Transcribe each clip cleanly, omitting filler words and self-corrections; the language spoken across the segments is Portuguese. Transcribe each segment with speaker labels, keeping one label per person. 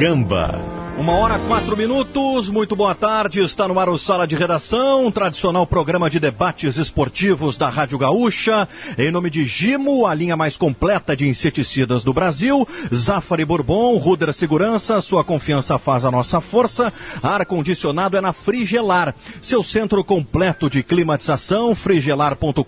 Speaker 1: Gamba. 1h04, muito boa tarde, está no ar o Sala de Redação, um tradicional programa de debates esportivos da Rádio Gaúcha, em nome de Gimo, a linha mais completa de inseticidas do Brasil, Zafari Bourbon, Ruder Segurança, sua confiança faz a nossa força, ar-condicionado é na Frigelar, seu centro completo de climatização, frigelar.com.br,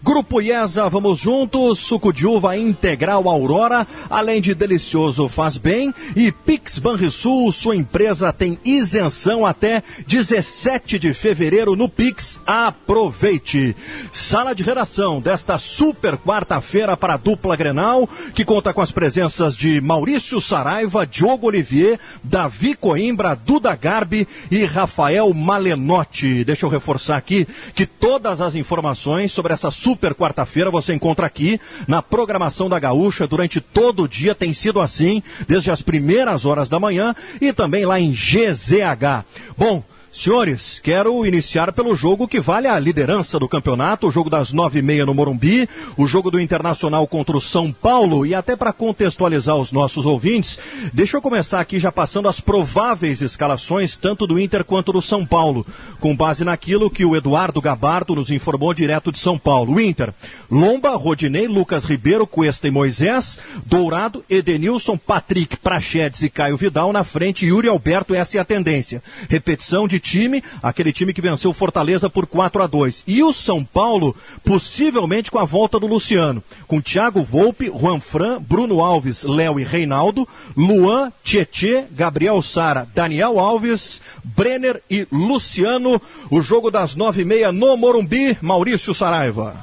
Speaker 1: Grupo IESA, vamos juntos, suco de uva integral Aurora, além de delicioso faz bem, e Pix Banrisul, sua empresa tem isenção até 17 de fevereiro no Pix. Aproveite! Sala de redação desta super quarta-feira para a dupla Grenal, que conta com as presenças de Maurício Saraiva, Diogo Olivier, Davi Coimbra, Duda Garbi e Rafael Malenotti. Deixa eu reforçar aqui que todas as informações sobre essa super quarta-feira você encontra aqui na programação da Gaúcha durante todo o dia. Tem sido assim desde as primeiras horas da manhã e também lá em GZH. Bom, senhores, quero iniciar pelo jogo que vale a liderança do campeonato, o jogo das 9h30 no Morumbi, o jogo do Internacional contra o São Paulo, e até para contextualizar os nossos ouvintes, deixa eu começar aqui já passando as prováveis escalações, tanto do Inter quanto do São Paulo, com base naquilo que o Eduardo Gabardo nos informou direto de São Paulo. O Inter, Lomba, Rodinei, Lucas Ribeiro, Cuesta e Moisés, Dourado, Edenilson, Patrick, Praxedes e Caio Vidal na frente, Yuri Alberto, essa é a tendência. Repetição de time, aquele time que venceu o Fortaleza por 4-2. E o São Paulo, possivelmente com a volta do Luciano, com Thiago Volpe, Juan Fran, Bruno Alves, Léo e Reinaldo, Luan, Tietê, Gabriel Sara, Daniel Alves, Brenner e Luciano. O jogo das 9h30 no Morumbi. Maurício Saraiva.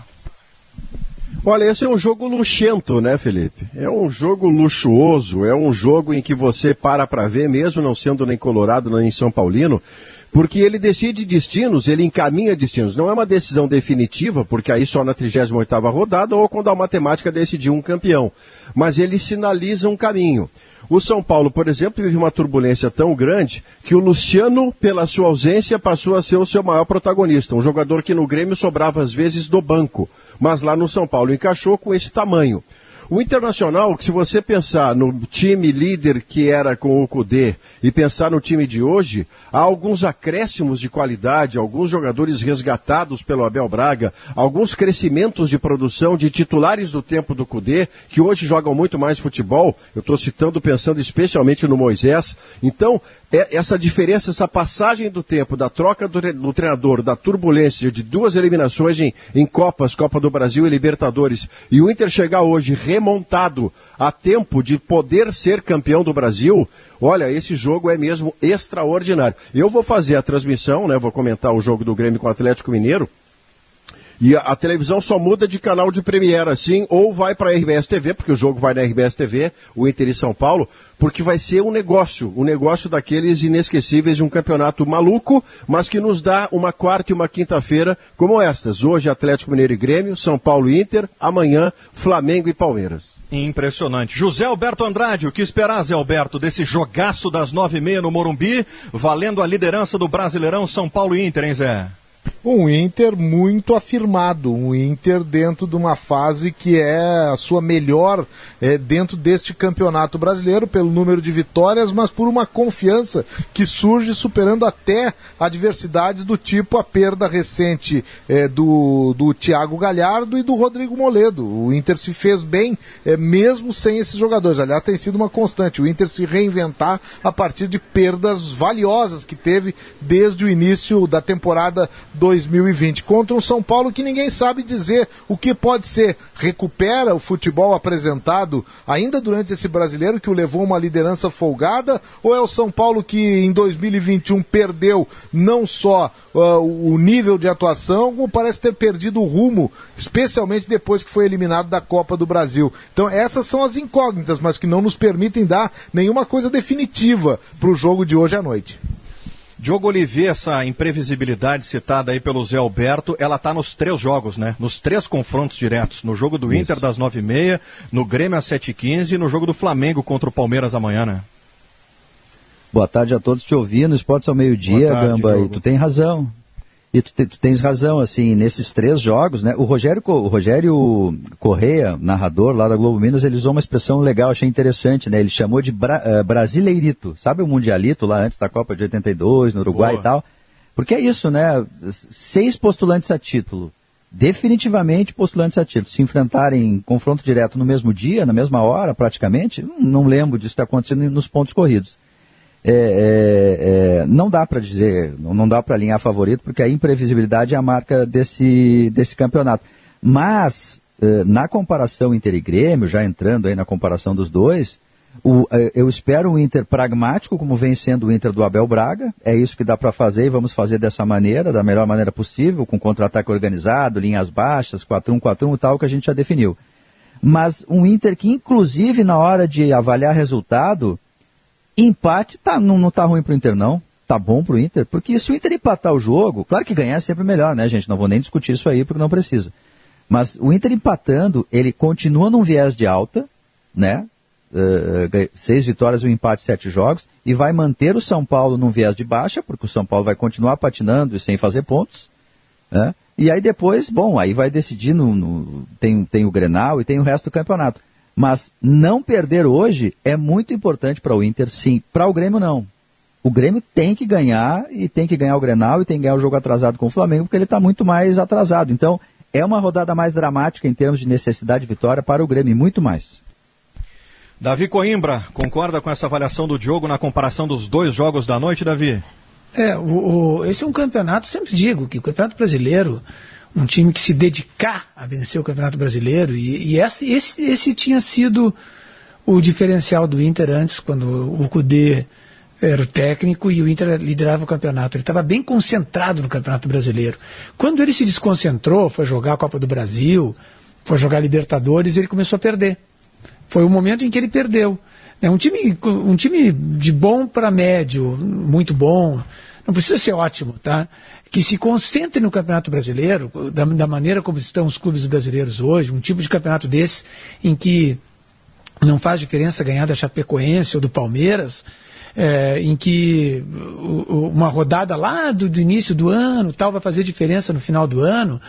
Speaker 2: Olha, esse é um jogo luxento, né, Felipe? É um jogo luxuoso, é um jogo em que você para ver, mesmo não sendo nem colorado nem São Paulino, porque ele decide destinos, ele encaminha destinos. Não é uma decisão definitiva, porque aí só na 38ª rodada ou quando a matemática decidiu um campeão. Mas ele sinaliza um caminho. O São Paulo, por exemplo, vive uma turbulência tão grande que o Luciano, pela sua ausência, passou a ser o seu maior protagonista. Um jogador que no Grêmio sobrava às vezes do banco, mas lá no São Paulo encaixou com esse tamanho. O Internacional, se você pensar no time líder que era com o Cudê e pensar no time de hoje, há alguns acréscimos de qualidade, alguns jogadores resgatados pelo Abel Braga, alguns crescimentos de produção de titulares do tempo do Cudê, que hoje jogam muito mais futebol. Eu estou citando, pensando especialmente no Moisés. Então, essa diferença, essa passagem do tempo, da troca do treinador, da turbulência de duas eliminações em Copas, Copa do Brasil e Libertadores, e o Inter chegar hoje remontado a tempo de poder ser campeão do Brasil, olha, esse jogo é mesmo extraordinário. Eu vou fazer a transmissão, né, vou comentar o jogo do Grêmio com o Atlético Mineiro, e a televisão só muda de canal de Premiere, assim, ou vai para a RBS TV, porque o jogo vai na RBS TV, o Inter e São Paulo, porque vai ser um negócio daqueles inesquecíveis de um campeonato maluco, mas que nos dá uma quarta e uma quinta-feira como estas. Hoje Atlético Mineiro e Grêmio, São Paulo e Inter, amanhã Flamengo e Palmeiras.
Speaker 1: Impressionante. José Alberto Andrade, o que esperar, Zé Alberto, desse jogaço das 9h30 no Morumbi, valendo a liderança do Brasileirão São Paulo e Inter, hein, Zé?
Speaker 3: Um Inter muito afirmado, um Inter dentro de uma fase que é a sua melhor dentro deste campeonato brasileiro, pelo número de vitórias, mas por uma confiança que surge superando até adversidades do tipo a perda recente do Thiago Galhardo e do Rodrigo Moledo. O Inter se fez bem mesmo sem esses jogadores. Aliás, tem sido uma constante, o Inter se reinventar a partir de perdas valiosas que teve desde o início da temporada 2020, contra um São Paulo que ninguém sabe dizer o que pode ser. Recupera o futebol apresentado ainda durante esse brasileiro que o levou a uma liderança folgada, ou é o São Paulo que em 2021 perdeu não só o nível de atuação, como parece ter perdido o rumo, especialmente depois que foi eliminado da Copa do Brasil. Então essas são as incógnitas, mas que não nos permitem dar nenhuma coisa definitiva para o jogo de hoje à noite.
Speaker 1: Diogo Olivier, essa imprevisibilidade citada aí pelo Zé Alberto, ela está nos 3 jogos, né? Nos 3 confrontos diretos. No jogo do Inter das 9h30, no Grêmio às 7h15 e no jogo do Flamengo contra o Palmeiras amanhã, né?
Speaker 4: Boa tarde a todos te ouvindo. Esportes ao meio-dia, Gamba, Diogo. E tu tem razão. E tu tens razão, assim, nesses 3 jogos, né? O Rogério Correia, narrador lá da Globo Minas, ele usou uma expressão legal, achei interessante, né? Ele chamou de brasileirito. Sabe o Mundialito lá antes da Copa de 82, no Uruguai e tal? Porque é isso, né? 6 postulantes a título, definitivamente postulantes a título, se enfrentarem em confronto direto no mesmo dia, na mesma hora, praticamente, não lembro disso ter acontecido nos pontos corridos. Não dá para dizer, não dá para alinhar favorito, porque a imprevisibilidade é a marca desse campeonato. Mas, na comparação Inter e Grêmio, já entrando aí na comparação dos dois, eu espero um Inter pragmático, como vem sendo o Inter do Abel Braga. É isso que dá para fazer e vamos fazer dessa maneira, da melhor maneira possível, com contra-ataque organizado, linhas baixas, 4-1, 4-1 e tal, que a gente já definiu. Mas um Inter que, inclusive, na hora de avaliar resultado, empate não tá ruim pro Inter, não. Tá bom pro Inter. Porque se o Inter empatar o jogo, claro que ganhar é sempre melhor, né, gente? Não vou nem discutir isso aí, porque não precisa. Mas o Inter empatando, ele continua num viés de alta, né? 6 vitórias, um empate, 7 jogos, e vai manter o São Paulo num viés de baixa, porque o São Paulo vai continuar patinando e sem fazer pontos, né? E aí depois, aí vai decidir, tem o Grenal e tem o resto do campeonato. Mas não perder hoje é muito importante para o Inter, sim. Para o Grêmio, não. O Grêmio tem que ganhar, e tem que ganhar o Grenal, e tem que ganhar o jogo atrasado com o Flamengo, porque ele está muito mais atrasado. Então, é uma rodada mais dramática em termos de necessidade de vitória para o Grêmio, muito mais.
Speaker 1: Davi Coimbra, concorda com essa avaliação do Diogo na comparação dos 2 jogos da noite, Davi?
Speaker 5: Esse é um campeonato, sempre digo que o Campeonato Brasileiro, um time que se dedicar a vencer o Campeonato Brasileiro, e esse tinha sido o diferencial do Inter antes, quando o Kudê era o técnico e o Inter liderava o campeonato. Ele estava bem concentrado no Campeonato Brasileiro. Quando ele se desconcentrou, foi jogar a Copa do Brasil, foi jogar Libertadores, ele começou a perder. Foi o momento em que ele perdeu. Um time de bom para médio, muito bom, não precisa ser ótimo, tá? Que se concentre no Campeonato Brasileiro, da maneira como estão os clubes brasileiros hoje, um tipo de campeonato desse em que não faz diferença ganhar da Chapecoense ou do Palmeiras, em que uma rodada lá do início do ano tal vai fazer diferença no final do ano,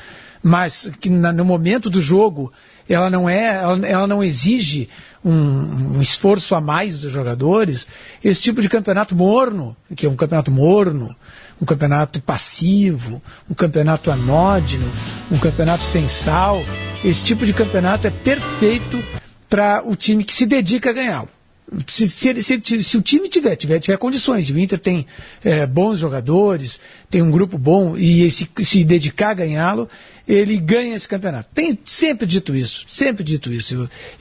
Speaker 5: mas que no momento do jogo ela não exige um esforço a mais dos jogadores. Esse tipo de campeonato morno, que é um campeonato morno, um campeonato passivo, um campeonato anódino, um campeonato sem sal, esse tipo de campeonato é perfeito para o time que se dedica a ganhá-lo. Se o time tiver condições, o Inter tem bons jogadores, tem um grupo bom e se dedicar a ganhá-lo, ele ganha esse campeonato. Tem sempre dito isso.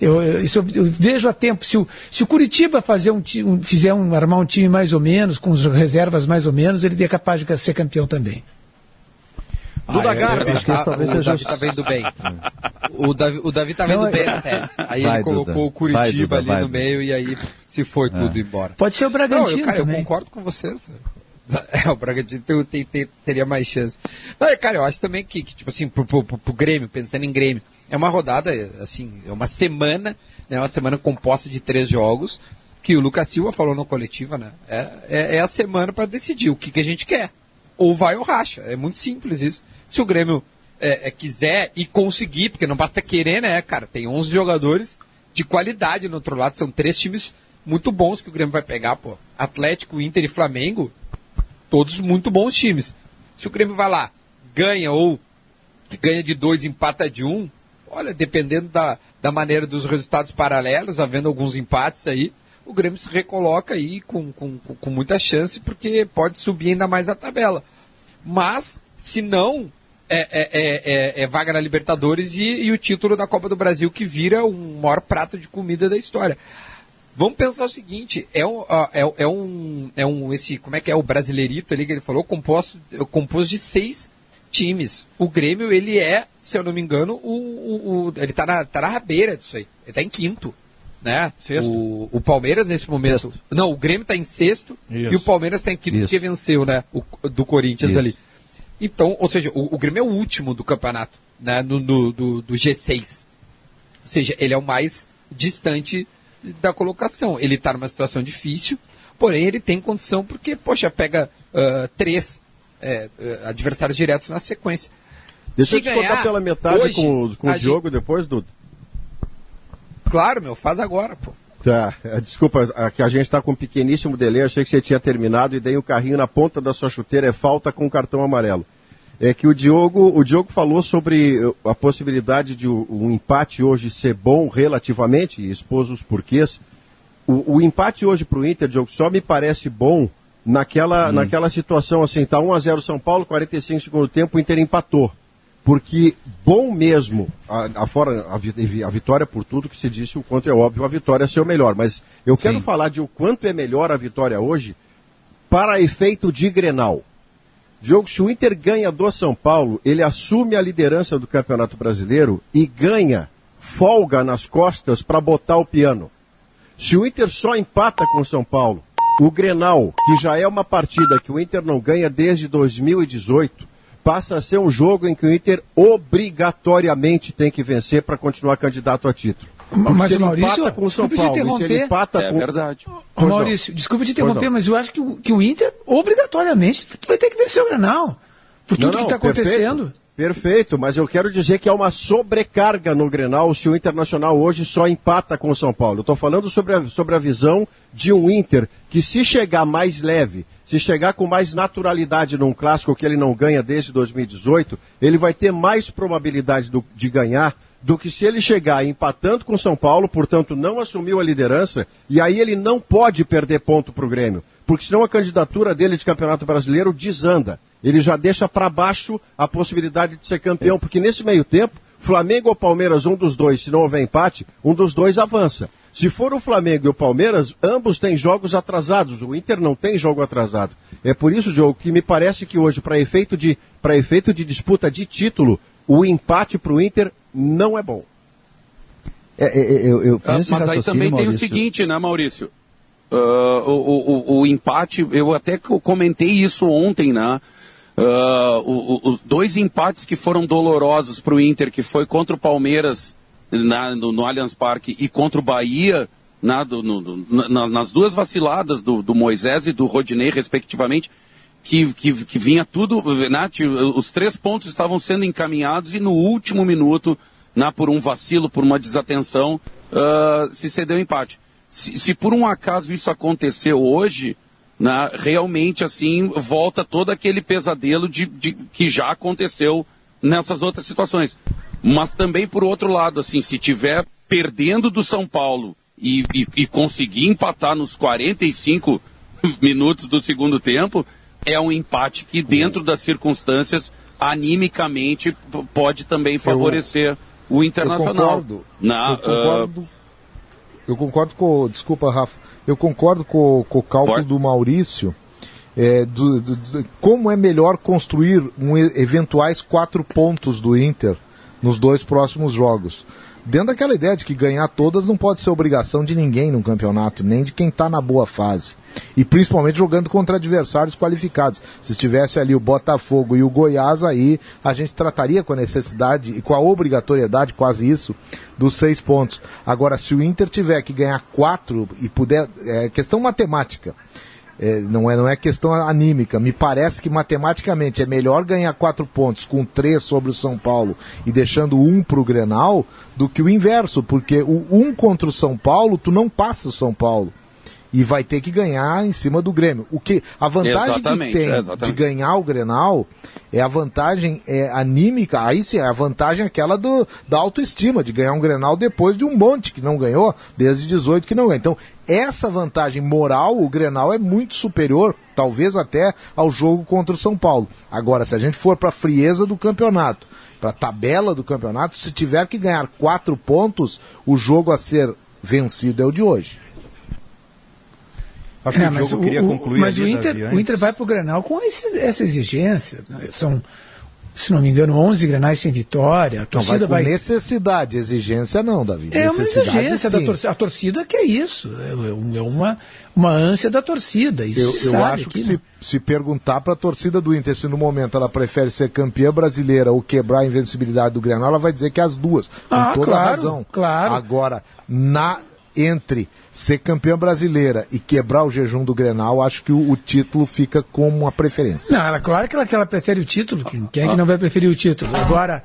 Speaker 5: Eu vejo há tempo. Se o Curitiba armar um time mais ou menos, com as reservas mais ou menos, ele é capaz de ser campeão também.
Speaker 1: Duda Garbi.
Speaker 6: Acho que isso talvez seja... O Davi tá vendo bem. O Davi tá vendo bem na tese. Aí ele colocou o Curitiba ali no meio e aí se foi tudo embora.
Speaker 5: Pode ser o Bragantino também.
Speaker 6: Eu concordo com vocês. O Bragantino teria mais chance. Não, cara, eu acho também que tipo assim, pro Grêmio, pensando em Grêmio, é uma rodada, assim, é uma semana, né, uma semana composta de 3 jogos, que o Lucas Silva falou na coletiva, né? É a semana para decidir o que a gente quer. Ou vai ou racha. É muito simples isso. Se o Grêmio quiser e conseguir, porque não basta querer, né, cara? Tem 11 jogadores de qualidade no outro lado, são 3 times muito bons que o Grêmio vai pegar, pô. Atlético, Inter e Flamengo, todos muito bons times. Se o Grêmio vai lá, ganha ou ganha de 2, empata de 1, olha, dependendo da maneira dos resultados paralelos, havendo alguns empates aí, o Grêmio se recoloca aí com muita chance, porque pode subir ainda mais a tabela. Mas, se não, vaga na Libertadores e o título da Copa do Brasil, que vira o maior prato de comida da história. Vamos pensar o seguinte, como é que é o brasileirito ali que ele falou, composto de 6 times. O Grêmio, ele se eu não me engano, ele tá na rabeira disso aí. Ele tá em 5º. Né? O Palmeiras nesse momento... Sexto. Não, o Grêmio está em 6º e o Palmeiras está em 5º porque venceu, né? Do Corinthians ali. Então, ou seja, o Grêmio é o último do campeonato, né? do G6. Ou seja, ele é o mais distante da colocação. Ele está numa situação difícil, porém ele tem condição porque, poxa, pega 3 adversários diretos na sequência.
Speaker 2: Deixa eu descontar pela metade
Speaker 6: hoje,
Speaker 2: com o Diogo depois, Duda.
Speaker 6: Claro, faz agora, pô.
Speaker 2: Tá, desculpa, que a gente está com um pequeníssimo delay, achei que você tinha terminado e dei o carrinho na ponta da sua chuteira, é falta com cartão amarelo. É que o Diogo falou sobre a possibilidade de um empate hoje ser bom relativamente, e expôs os porquês. O empate hoje para o Inter, Diogo, só me parece bom naquela situação assim, tá 1-0 São Paulo, 45 segundo tempo, o Inter empatou. Porque bom mesmo, a vitória por tudo que se disse, o quanto é óbvio a vitória ser o melhor. Mas eu quero falar de o quanto é melhor a vitória hoje para efeito de Grenal. Diogo, se o Inter ganha do São Paulo, ele assume a liderança do Campeonato Brasileiro e ganha folga nas costas para botar o piano. Se o Inter só empata com o São Paulo, o Grenal, que já é uma partida que o Inter não ganha desde 2018, passa a ser um jogo em que o Inter obrigatoriamente tem que vencer para continuar candidato a título.
Speaker 5: Mas, Maurício,
Speaker 2: com o São Paulo, se ele empata com...
Speaker 6: verdade.
Speaker 5: Maurício, desculpa te interromper, mas eu acho que o Inter, obrigatoriamente, vai ter que vencer o Grenal. Por tudo que está acontecendo.
Speaker 2: Perfeito, mas eu quero dizer que há uma sobrecarga no Grenal se o Internacional hoje só empata com o São Paulo. Eu estou falando sobre a visão de um Inter que, se chegar mais leve, se chegar com mais naturalidade num clássico que ele não ganha desde 2018, ele vai ter mais probabilidade de ganhar do que se ele chegar empatando com o São Paulo, portanto não assumiu a liderança, e aí ele não pode perder ponto para o Grêmio, porque senão a candidatura dele de Campeonato Brasileiro desanda. Ele já deixa para baixo a possibilidade de ser campeão, porque nesse meio tempo, Flamengo ou Palmeiras, um dos dois, se não houver empate, um dos dois avança. Se for o Flamengo e o Palmeiras, ambos têm jogos atrasados, o Inter não tem jogo atrasado. É por isso, Diogo, que me parece que hoje, para efeito de disputa de título, o empate para o Inter não é bom.
Speaker 7: Mas aí também tem o seguinte, né, Maurício? O empate, eu até comentei isso ontem, né? Dois empates que foram dolorosos para o Inter, que foi contra o Palmeiras no Allianz Parque e contra o Bahia, nas duas vaciladas do Moisés e do Rodinei, respectivamente, que vinha tudo, né, os 3 pontos estavam sendo encaminhados e no último minuto, né, por um vacilo, por uma desatenção, se cedeu o empate. Se por um acaso isso aconteceu hoje, né, realmente assim volta todo aquele pesadelo de que já aconteceu nessas outras situações. Mas também, por outro lado, assim, se tiver perdendo do São Paulo e conseguir empatar nos 45 minutos do segundo tempo, é um empate que, dentro das circunstâncias, animicamente pode também favorecer o Internacional.
Speaker 3: Eu concordo com... Desculpa, Rafa. Eu concordo com o cálculo do Maurício. Como é melhor construir eventuais 4 pontos do Inter nos 2 próximos jogos. Dentro daquela ideia de que ganhar todas não pode ser obrigação de ninguém no campeonato, nem de quem está na boa fase. E principalmente jogando contra adversários qualificados. Se estivesse ali o Botafogo e o Goiás, aí a gente trataria com a necessidade e com a obrigatoriedade, quase isso, dos 6 pontos. Agora, se o Inter tiver que ganhar 4 e puder... É questão matemática. Não é questão anímica. Me parece que matematicamente é melhor ganhar 4 pontos com 3 sobre o São Paulo e deixando 1 para o Grenal do que o inverso, porque o 1 contra o São Paulo, tu não passa o São Paulo. E vai ter que ganhar em cima do Grêmio. A vantagem que tem de ganhar o Grenal é a vantagem anímica, aí sim, é a vantagem aquela da autoestima, de ganhar um Grenal depois de um monte que não ganhou, desde 18 que não ganhou. Então, essa vantagem moral, o Grenal é muito superior, talvez até ao jogo contra o São Paulo. Agora, se a gente for para a frieza do campeonato, para a tabela do campeonato, se tiver que ganhar 4 pontos, o jogo a ser vencido é o de hoje.
Speaker 1: Acho que o Diogo queria concluir.
Speaker 5: Mas o Inter vai para o Grenal com essa exigência. São, se não me engano, 11 Grenais sem vitória. A torcida
Speaker 3: vai com necessidade, exigência não, Davi.
Speaker 5: É uma exigência da torcida. A torcida quer isso. É uma ânsia da torcida.
Speaker 3: Eu acho que se perguntar para a torcida do Inter se no momento ela prefere ser campeã brasileira ou quebrar a invencibilidade do Grenal, ela vai dizer que as duas. Com toda a razão.
Speaker 5: Claro.
Speaker 3: Agora, entre ser campeã brasileira e quebrar o jejum do Grenal, acho que o título fica como uma preferência.
Speaker 5: Não, claro que ela prefere o título. Quem é que não vai preferir o título? Agora,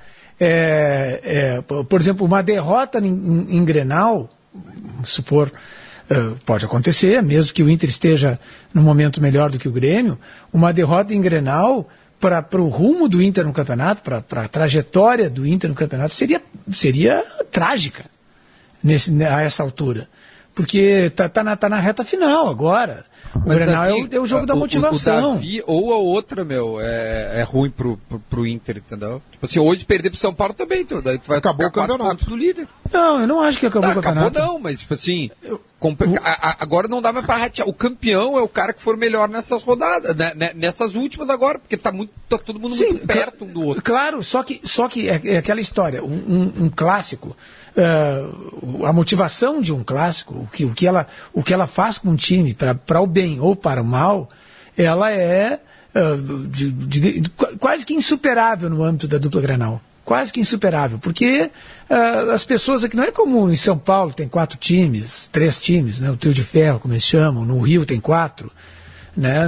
Speaker 5: por exemplo, uma derrota em Grenal, supor, pode acontecer, mesmo que o Inter esteja num momento melhor do que o Grêmio, uma derrota em Grenal para o rumo do Inter no campeonato, para a trajetória do Inter no campeonato, seria trágica a essa altura. Porque tá na reta final agora. O Grenal é o jogo da motivação.
Speaker 6: O Davi ou a outra, é ruim pro Inter, entendeu? Tipo assim, hoje perder pro São Paulo também, então, daí tu vai
Speaker 3: acabou o campeonato
Speaker 6: do líder.
Speaker 5: Não, eu não acho que acabou o campeonato.
Speaker 6: Acabou não, mas tipo assim, agora não dá mais pra ratear. O campeão é o cara que for melhor nessas rodadas, nessas últimas agora, porque tá todo mundo muito perto um do outro.
Speaker 5: Claro, só que é aquela história, um clássico, a motivação de um clássico, o que ela faz com um time para o bem ou para o mal, ela é quase que insuperável no âmbito da dupla Grenal. Quase que insuperável, porque as pessoas aqui, não é comum, em São Paulo tem 4 times, 3 times, né, o trio de ferro, como eles chamam, no Rio tem 4, né,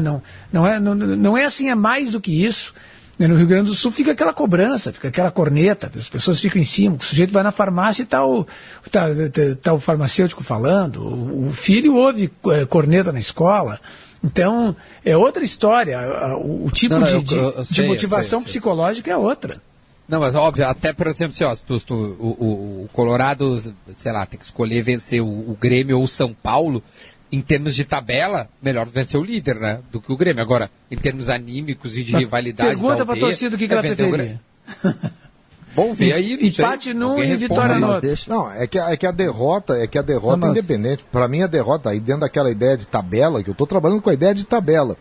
Speaker 5: não é assim, é mais do que isso. No Rio Grande do Sul fica aquela cobrança, fica aquela corneta, as pessoas ficam em cima, o sujeito vai na farmácia e tá o farmacêutico falando, o filho ouve corneta na escola. Então, é outra história, o tipo de motivação psicológica é outra.
Speaker 6: Não, mas óbvio, até por exemplo, o Colorado, sei lá, tem que escolher vencer o Grêmio ou o São Paulo, em termos de tabela, melhor vencer o líder, né, do que o Grêmio. Agora, em termos anímicos e de rivalidade...
Speaker 5: Pergunta pra torcida o que ela preferia.
Speaker 6: Bom, ver aí,
Speaker 5: empate num e vitória no outro.
Speaker 3: Não, é que a derrota independente. Para mim a derrota, aí dentro daquela ideia de tabela, que eu estou trabalhando com a ideia de tabela,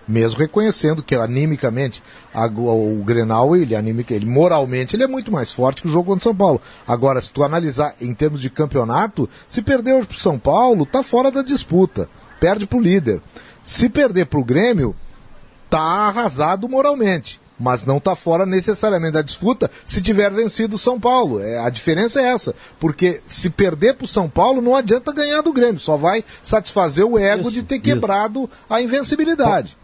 Speaker 3: mesmo reconhecendo que animicamente o Grenal, ele moralmente ele é muito mais forte que o jogo contra o São Paulo. Agora, se tu analisar em termos de campeonato, se perder hoje pro São Paulo, tá fora da disputa, perde pro líder. Se perder pro Grêmio, tá arrasado moralmente, mas não está fora necessariamente da disputa se tiver vencido o São Paulo. A diferença é essa, porque se perder para o São Paulo não adianta ganhar do Grêmio, só vai satisfazer o ego de ter quebrado a invencibilidade.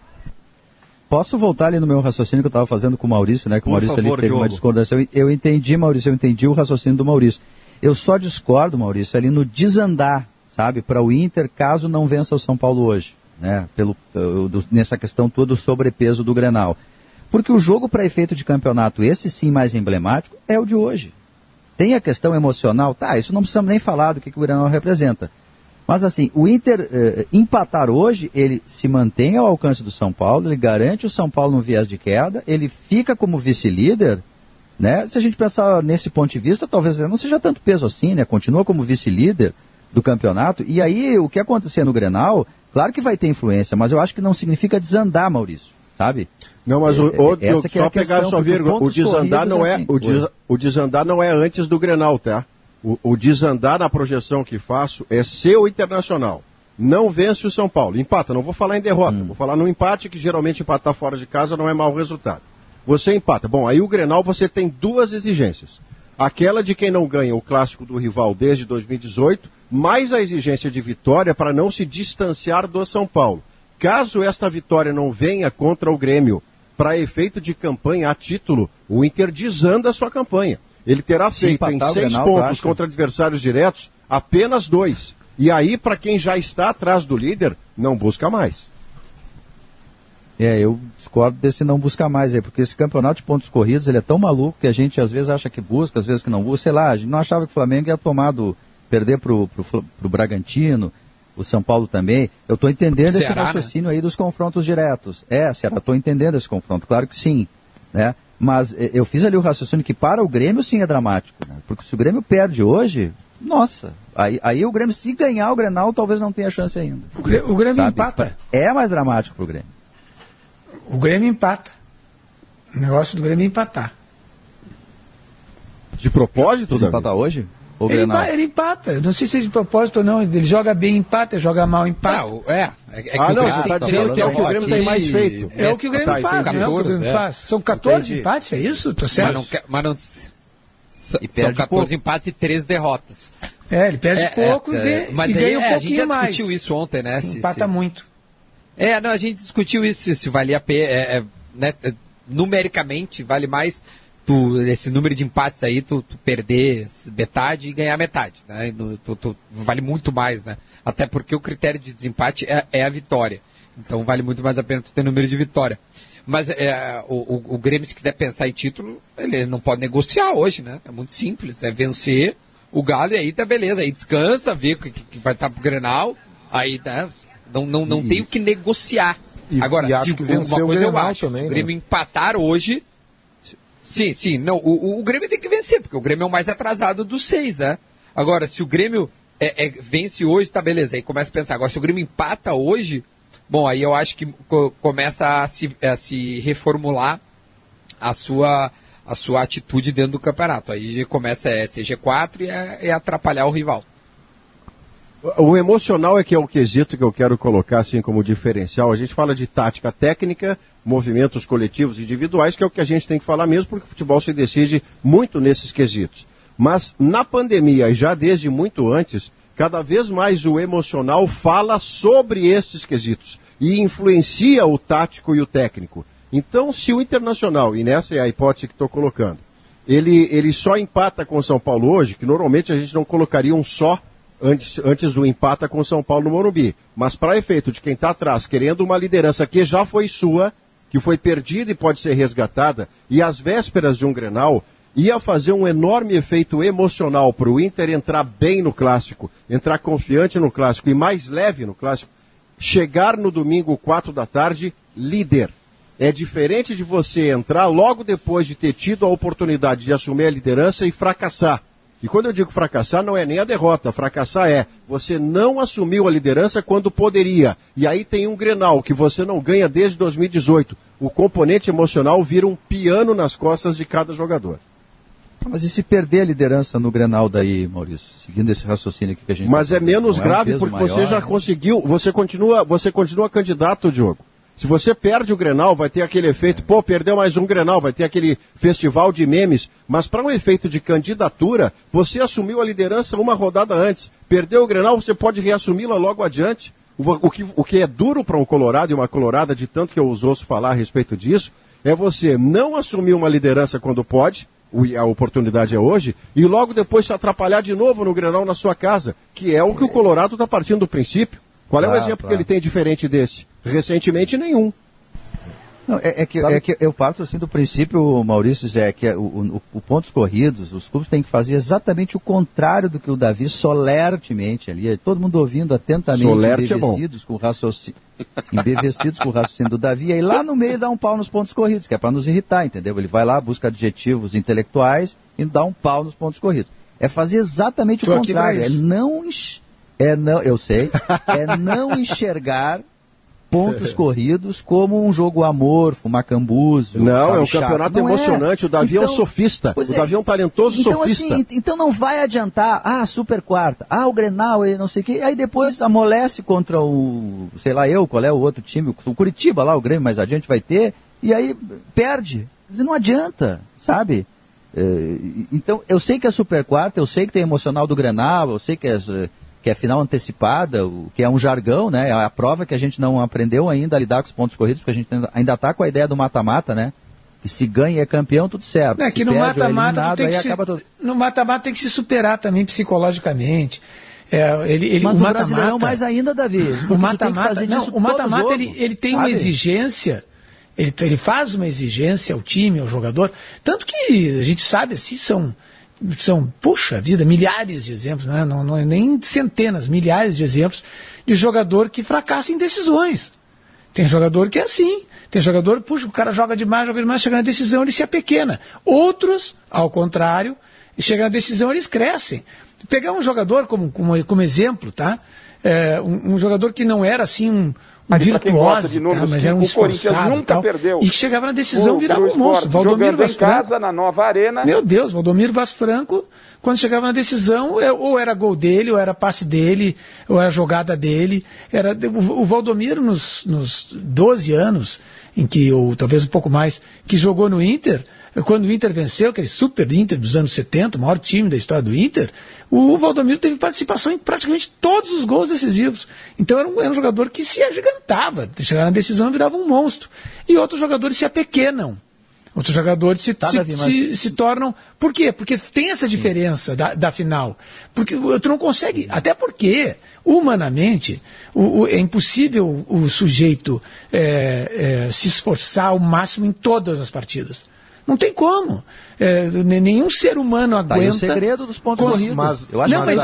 Speaker 4: Posso voltar ali no meu raciocínio que eu estava fazendo com o Maurício, né? Que o Maurício ali teve uma discordância. Eu entendi, Maurício, eu entendi o raciocínio do Maurício. Eu só discordo, Maurício, ali no desandar, sabe, para o Inter, caso não vença o São Paulo hoje, né? Nessa questão toda do sobrepeso do Grenal. Porque o jogo para efeito de campeonato, esse sim mais emblemático, é o de hoje. Tem a questão emocional, isso não precisamos nem falar do que o Grenal representa. Mas assim, o Inter empatar hoje, ele se mantém ao alcance do São Paulo, ele garante o São Paulo no viés de queda, ele fica como vice-líder, né? Se a gente pensar nesse ponto de vista, talvez não seja tanto peso assim, né? Continua como vice-líder do campeonato, e aí o que acontecer no Grenal, claro que vai ter influência, mas eu acho que não significa desandar, Maurício, sabe?
Speaker 2: Não, mas só pegar sua vírgula, o desandar não é, o desandar não é antes do Grenal, tá? O desandar na projeção que faço é ser o Internacional. Não vence o São Paulo. Empata, não vou falar em derrota. Vou falar no empate, que geralmente empatar fora de casa não é mau resultado. Você empata. Bom, aí o Grenal você tem 2 exigências. Aquela de quem não ganha o clássico do rival desde 2018, mais a exigência de vitória para não se distanciar do São Paulo. Caso esta vitória não venha contra o Grêmio, para efeito de campanha a título, o Inter desanda a sua campanha. Ele terá feito em 6 pontos contra adversários diretos, apenas 2. E aí, para quem já está atrás do líder, não busca mais.
Speaker 4: Eu discordo desse não buscar mais aí, porque esse campeonato de pontos corridos, ele é tão maluco que a gente às vezes acha que busca, às vezes que não busca. Sei lá, a gente não achava que o Flamengo ia perder pro Bragantino, o São Paulo também. Eu estou entendendo esse raciocínio aí dos confrontos diretos. Ceará, estou entendendo esse confronto, claro que sim, né? Mas eu fiz ali o raciocínio que para o Grêmio sim é dramático, né? Porque se o Grêmio perde hoje, nossa, aí o Grêmio, se ganhar o Grenal, talvez não tenha chance ainda.
Speaker 5: O Grêmio empata.
Speaker 4: É mais dramático pro Grêmio.
Speaker 5: O Grêmio empata. O negócio do Grêmio é empatar.
Speaker 2: De propósito, Davi?
Speaker 4: Empatar hoje?
Speaker 5: Ele empata. Não sei se é de propósito ou não. Ele joga bem, empata, joga mal, empata.
Speaker 2: Você está dizendo que é o que o Grêmio tem mais feito.
Speaker 5: É o que o Grêmio faz, não é o que o Grêmio faz. São 14 empates, é isso? Tô certo?
Speaker 6: São 14 empates e 3 derrotas.
Speaker 5: Ele perde pouco e ganha um pouquinho mais.
Speaker 6: A gente já discutiu isso ontem, né?
Speaker 5: Empata muito.
Speaker 6: Não, a gente discutiu isso, se valia a pena, né, numericamente vale mais esse número de empates aí, tu perder metade e ganhar metade, né? Vale muito mais, né? Até porque o critério de desempate é a vitória. Então vale muito mais a pena tu ter número de vitória. Mas o Grêmio, se quiser pensar em título, ele não pode negociar hoje, né? É muito simples, é vencer o Galo e aí tá beleza, aí descansa, vê que vai estar pro Grenal, aí né, não tem o que negociar. Agora, se uma coisa eu acho, também, se o Grêmio empatar hoje, sim, não, o Grêmio tem que vencer, porque o Grêmio é o mais atrasado dos 6, né? Agora, se o Grêmio vence hoje, tá beleza, aí começa a pensar, agora se o Grêmio empata hoje, bom, aí eu acho que começa a se reformular a sua atitude dentro do campeonato. Aí começa a ser G4 e é atrapalhar o rival.
Speaker 2: O emocional é que é o quesito que eu quero colocar assim como diferencial. A gente fala de tática técnica, movimentos coletivos e individuais, que é o que a gente tem que falar mesmo, porque o futebol se decide muito nesses quesitos. Mas na pandemia, e já desde muito antes, cada vez mais o emocional fala sobre estes quesitos e influencia o tático e o técnico. Então, se o Internacional, e nessa é a hipótese que estou colocando, ele só empata com o São Paulo hoje, que normalmente a gente não colocaria um só antes do empata com o São Paulo no Morumbi. Mas para efeito de quem está atrás, querendo uma liderança que já foi sua, que foi perdida e pode ser resgatada, e às vésperas de um Grenal, ia fazer um enorme efeito emocional para o Inter entrar bem no Clássico, entrar confiante no Clássico e mais leve no Clássico, chegar no domingo 4 da tarde, líder. É diferente de você entrar logo depois de ter tido a oportunidade de assumir a liderança e fracassar. E quando eu digo fracassar, não é nem a derrota. Fracassar é você não assumiu a liderança quando poderia. E aí tem um Grenal que você não ganha desde 2018. O componente emocional vira um piano nas costas de cada jogador.
Speaker 4: Mas e se perder a liderança no Grenal daí, Maurício? Seguindo esse raciocínio aqui que a gente...
Speaker 2: Mas é menos grave porque você já conseguiu, você continua candidato, Diogo. Se você perde o Grenal, vai ter aquele efeito, perdeu mais um Grenal, vai ter aquele festival de memes, mas para um efeito de candidatura, você assumiu a liderança uma rodada antes. Perdeu o Grenal, você pode reassumi-la logo adiante. O que é duro para um colorado e uma colorada, de tanto que eu os ouço falar a respeito disso, é você não assumir uma liderança quando pode, a oportunidade é hoje, e logo depois se atrapalhar de novo no Grenal na sua casa, que é o que o Colorado está partindo do princípio. Qual é o exemplo que ele tem diferente desse? Recentemente, nenhum.
Speaker 4: Não, é que eu parto assim do princípio, Maurício, que o pontos corridos, os clubes têm que fazer exatamente o contrário do que o Davi solertemente ali, todo mundo ouvindo atentamente, embevecidos com o raciocínio do Davi, e aí lá no meio dá um pau nos pontos corridos, que é para nos irritar, entendeu? Ele vai lá, busca adjetivos intelectuais e dá um pau nos pontos corridos. É fazer exatamente o contrário, é não enxergar pontos corridos como um jogo amorfo, macambúzio.
Speaker 2: Não, é um campeonato emocionante. O Davi é um sofista. O Davi é um talentoso sofista.
Speaker 4: Assim, então não vai adiantar, super quarta, o Grenal, não sei o quê, aí depois amolece contra o, sei lá qual é o outro time, o Curitiba lá, o Grêmio mais adiante vai ter, e aí perde. Não adianta, sabe? Então, eu sei que é super quarta, eu sei que tem emocional do Grenal, eu sei que é final antecipada, o que é um jargão, né? É a prova que a gente não aprendeu ainda a lidar com os pontos corridos, porque a gente ainda está com a ideia do mata-mata, né? Que se ganha é campeão, tudo certo.
Speaker 5: É que no mata-mata no mata-mata tem que se superar também psicologicamente.
Speaker 4: Mas o Brasileirão mais ainda, Davi.
Speaker 5: O mata-mata ele tem uma exigência. Ele faz uma exigência ao time, ao jogador. Tanto que a gente sabe, assim, puxa vida, milhares de exemplos, né? Não é nem centenas, milhares de exemplos de jogador que fracassa em decisões. Tem jogador que é assim. Tem jogador, o cara joga demais, chega na decisão, ele se apequena. Outros, ao contrário, chega na decisão, eles crescem. Pegar um jogador como exemplo, tá? Um jogador que não era assim um virtuoso, mas era um esforçado
Speaker 8: nunca perdeu.
Speaker 5: E que chegava na decisão virava um monstro.
Speaker 8: Valdomiro Vaz Franco, em casa, na nova arena.
Speaker 5: Meu Deus, Valdomiro Vaz Franco, quando chegava na decisão, ou era gol dele, ou era passe dele, ou era jogada dele. O Valdomiro, nos 12 anos, em que, ou talvez um pouco mais, que jogou no Inter, quando o Inter venceu, aquele super Inter dos anos 70, o maior time da história do Inter, o Valdomiro teve participação em praticamente todos os gols decisivos. Então era um jogador que se agigantava, chegava na decisão e virava um monstro. E outros jogadores se apequenam. Outros jogadores se tornam... Por quê? Porque tem essa diferença da final. Porque tu não consegue... Até porque, humanamente, é impossível o sujeito se esforçar ao máximo em todas as partidas. Não tem como. Nenhum ser humano aguenta...
Speaker 4: Tá aí o segredo dos pontos corridos.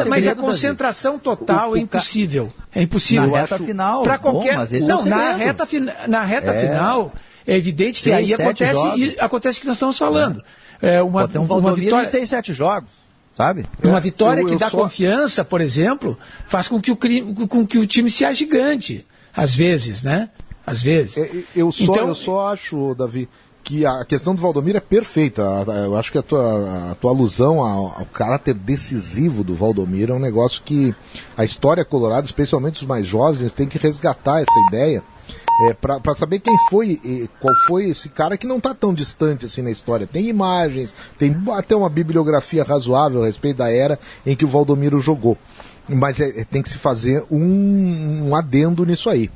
Speaker 5: Mas a concentração total é impossível. É impossível.
Speaker 4: Na reta final.
Speaker 5: Para qualquer... na reta final... É evidente que aí acontece o que nós estamos falando.
Speaker 4: Pode ter uma vitória de 6, 7 jogos, sabe?
Speaker 5: Uma vitória que dá confiança, por exemplo, faz com que o time se agigante, às vezes, né? Às vezes.
Speaker 3: Eu só acho, Davi, que a questão do Valdomiro é perfeita. Eu acho que a tua alusão ao caráter decisivo do Valdomiro é um negócio que a história colorada, especialmente os mais jovens, tem que resgatar essa ideia. Para saber qual foi esse cara que não está tão distante assim na história. Tem imagens, tem até uma bibliografia razoável a respeito da era em que o Valdomiro jogou. Mas tem que se fazer um adendo nisso aí.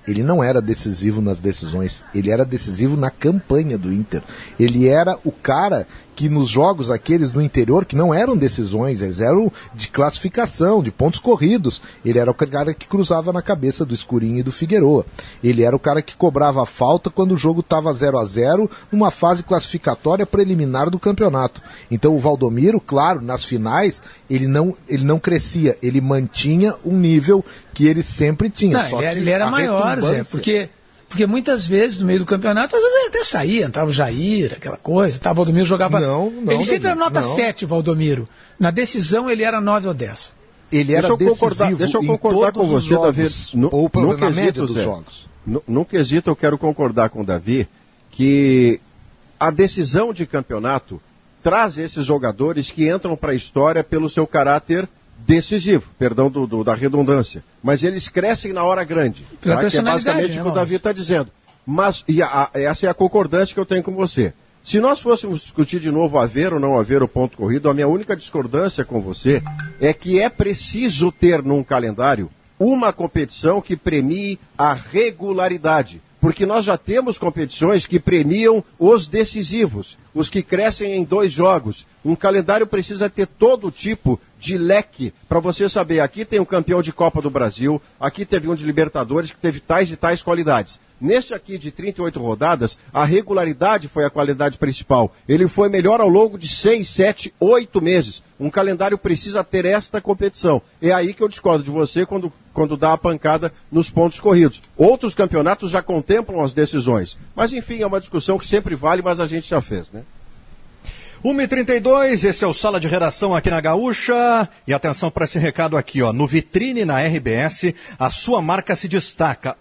Speaker 3: Ele não era decisivo nas decisões, ele era decisivo na campanha do Inter. Ele era o cara que nos jogos aqueles no interior, que não eram decisões, eles eram de classificação, de pontos corridos. Ele era o cara que cruzava na cabeça do Escurinho e do Figueroa. Ele era o cara que cobrava a falta quando o jogo estava 0-0, numa fase classificatória preliminar do campeonato. Então o Valdomiro, claro, nas finais, ele não crescia, ele mantinha um nível que ele sempre tinha.
Speaker 5: Não, ele era maior, Zé, porque muitas vezes, no meio do campeonato, às vezes ele até saía, entrava o Jair, aquela coisa, o Valdomiro jogava... Ele sempre era nota 7, Valdomiro. Na decisão ele era 9 ou 10.
Speaker 3: Ele era decisivo.
Speaker 2: Deixa eu concordar com você, Davi.
Speaker 3: Ou na média dos jogos.
Speaker 2: No quesito, eu quero concordar com o Davi que a decisão de campeonato traz esses jogadores que entram para a história pelo seu caráter decisivo, perdão da redundância, mas eles crescem na hora grande, tá? Que é basicamente o que o Davi está dizendo. Mas essa é a concordância que eu tenho com você. Se nós fôssemos discutir de novo haver ou não haver o ponto corrido, a minha única discordância com você é que é preciso ter num calendário uma competição que premie a regularidade. Porque nós já temos competições que premiam os decisivos, os que crescem em 2 jogos. Um calendário precisa ter todo tipo de leque para você saber, aqui tem um campeão de Copa do Brasil, aqui teve um de Libertadores que teve tais e tais qualidades. Neste aqui de 38 rodadas, a regularidade foi a qualidade principal. Ele foi melhor ao longo de 6, 7, 8 meses. Um calendário precisa ter esta competição. É aí que eu discordo de você quando dá a pancada nos pontos corridos. Outros campeonatos já contemplam as decisões. Mas enfim, é uma discussão que sempre vale, mas a gente já fez, né?
Speaker 1: 1h32, esse é o Sala de Redação aqui na Gaúcha. E atenção para esse recado aqui, ó. No Vitrine na RBS, a sua marca se destaca.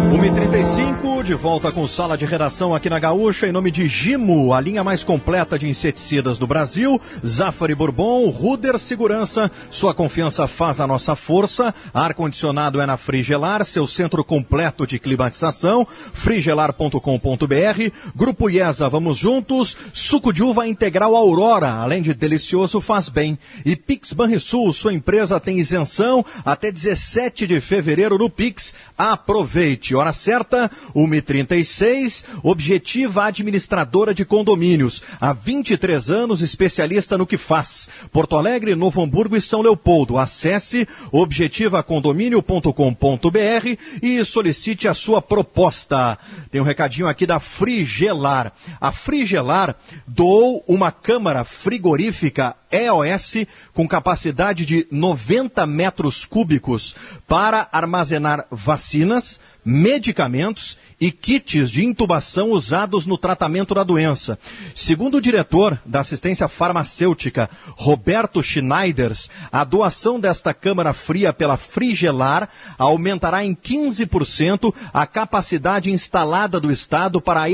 Speaker 1: 1h35, de volta com Sala de Redação aqui na Gaúcha, em nome de Gimo, a linha mais completa de inseticidas do Brasil, Zafari Bourbon, Ruder Segurança, sua confiança faz a nossa força, ar-condicionado é na Frigelar, seu centro completo de climatização, frigelar.com.br, Grupo IESA, vamos juntos, suco de uva integral Aurora, além de delicioso, faz bem, e Pix Banrisul, sua empresa tem isenção até 17 de fevereiro no Pix, aproveite. Hora certa, 1h36, Objetiva Administradora de Condomínios. Há 23 anos, especialista no que faz. Porto Alegre, Novo Hamburgo e São Leopoldo. Acesse objetivacondomínio.com.br e solicite a sua proposta. Tem um recadinho aqui da Frigelar. A Frigelar doou uma câmara frigorífica EOS com capacidade de 90 metros cúbicos para armazenar vacinas, medicamentos e kits de intubação usados no tratamento da doença. Segundo o diretor da assistência farmacêutica, Roberto Schneiders, a doação desta câmara fria pela Frigelar aumentará em 15% a capacidade instalada do Estado para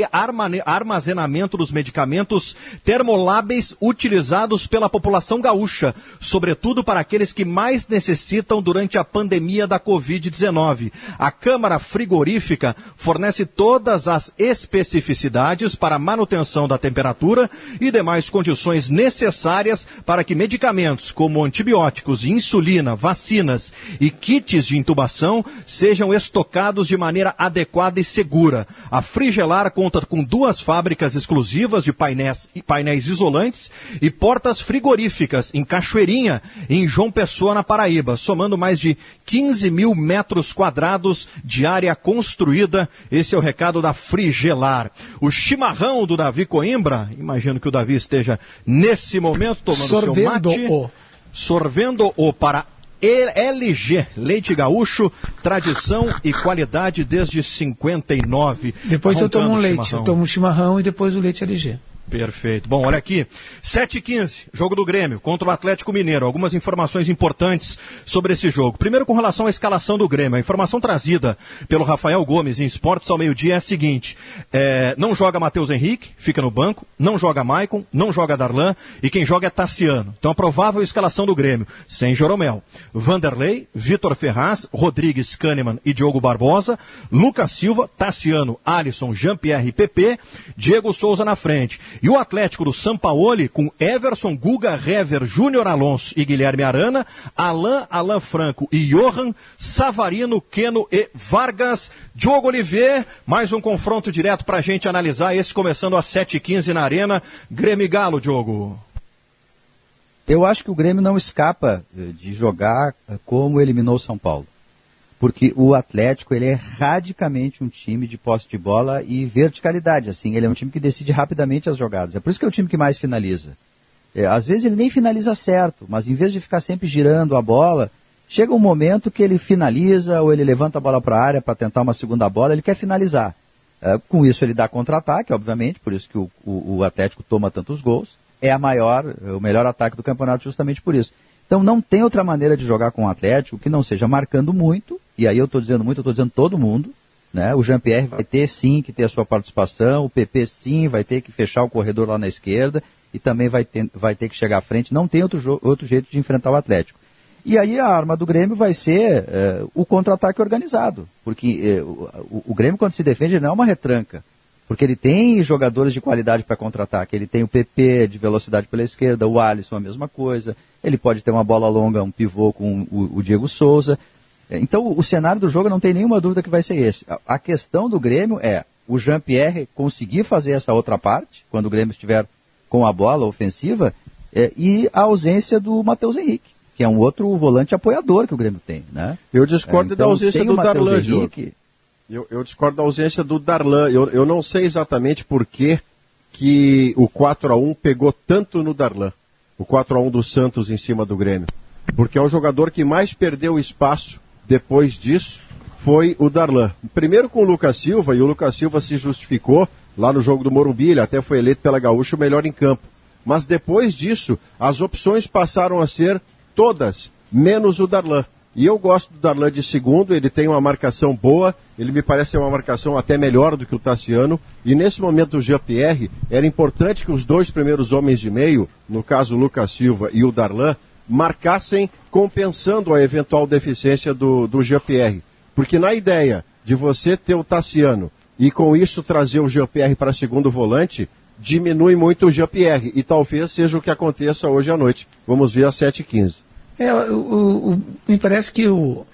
Speaker 1: armazenamento dos medicamentos termolábeis utilizados pela população gaúcha, sobretudo para aqueles que mais necessitam durante a pandemia da Covid-19. A câmara frigorífica frigorífica fornece todas as especificidades para a manutenção da temperatura e demais condições necessárias para que medicamentos como antibióticos, insulina, vacinas e kits de intubação sejam estocados de maneira adequada e segura. A Frigelar conta com 2 fábricas exclusivas de painéis isolantes e portas frigoríficas em Cachoeirinha, em João Pessoa, na Paraíba, somando mais de 15 mil metros quadrados de área construída. Esse é o recado da Frigelar. O chimarrão do Davi Coimbra, imagino que o Davi esteja nesse momento tomando seu mate, sorvendo-o para LG, Leite Gaúcho, tradição e qualidade desde 59.
Speaker 5: Depois eu tomo um leite, eu tomo um chimarrão e depois o leite LG.
Speaker 1: Perfeito. Bom, olha aqui, 7h15, jogo do Grêmio contra o Atlético Mineiro. Algumas informações importantes sobre esse jogo. Primeiro, com relação à escalação do Grêmio. A informação trazida pelo Rafael Gomes em Esportes ao meio-dia é a seguinte: não joga Matheus Henrique, fica no banco, não joga Maicon, não joga Darlan e quem joga é Tassiano. Então a provável escalação do Grêmio: sem Jeromel, Vanderlei, Vitor Ferraz, Rodrigues, Kahneman e Diogo Barbosa, Lucas Silva, Tassiano, Alisson, Jean-Pierre e PP, Diego Souza na frente. E o Atlético do Sampaoli com Everson, Guga, Hever, Júnior Alonso e Guilherme Arana, Alain Franco e Johan, Savarino, Keno e Vargas. Diogo Olivier, mais um confronto direto para a gente analisar, esse começando às 7h15 na Arena. Grêmio e Galo, Diogo.
Speaker 4: Eu acho que o Grêmio não escapa de jogar como eliminou o São Paulo. Porque o Atlético, ele é radicalmente um time de posse de bola e verticalidade, assim, ele é um time que decide rapidamente as jogadas. É por isso que é o time que mais finaliza. Às vezes ele nem finaliza certo, mas em vez de ficar sempre girando a bola, chega um momento que ele finaliza ou ele levanta a bola para a área para tentar uma segunda bola, ele quer finalizar. Com isso ele dá contra-ataque, obviamente, por isso que o Atlético toma tantos gols. É o melhor ataque do campeonato justamente por isso. Então não tem outra maneira de jogar com o Atlético que não seja marcando muito, e aí eu estou dizendo muito, eu estou dizendo todo mundo, né? O Jean-Pierre vai ter sim que ter a sua participação, o PP sim vai ter que fechar o corredor lá na esquerda e também vai ter que chegar à frente, não tem outro jeito de enfrentar o Atlético. E aí a arma do Grêmio vai ser o contra-ataque organizado, porque o Grêmio quando se defende ele não é uma retranca, porque ele tem jogadores de qualidade para contra-ataque, ele tem o PP de velocidade pela esquerda, o Alisson a mesma coisa, ele pode ter uma bola longa, um pivô com o Diego Souza. Então o cenário do jogo não tem nenhuma dúvida que vai ser esse. A questão do Grêmio é o Jean-Pierre conseguir fazer essa outra parte, quando o Grêmio estiver com a bola ofensiva, e a ausência do Matheus Henrique, que é um outro volante apoiador que o Grêmio tem, né?
Speaker 2: Eu discordo da ausência do Darlan, Henrique. Eu discordo da ausência do Darlan. Eu não sei exatamente por que o 4-1 pegou tanto no Darlan. O 4-1 do Santos em cima do Grêmio. Porque é o jogador que mais perdeu espaço depois disso foi o Darlan. Primeiro com o Lucas Silva, e o Lucas Silva se justificou lá no jogo do Morumbi, ele até foi eleito pela Gaúcha o melhor em campo. Mas depois disso, as opções passaram a ser todas, menos o Darlan. E eu gosto do Darlan de segundo, ele tem uma marcação boa, ele me parece uma marcação até melhor do que o Tassiano, e nesse momento o Jean-Pierre, era importante que os 2 primeiros homens de meio, no caso o Lucas Silva e o Darlan, marcassem compensando a eventual deficiência do Jean-Pierre. Porque na ideia de você ter o Tassiano e com isso trazer o Jean-Pierre para segundo volante, diminui muito o Jean-Pierre, e talvez seja o que aconteça hoje à noite. Vamos ver às 7h15.
Speaker 5: Me parece que o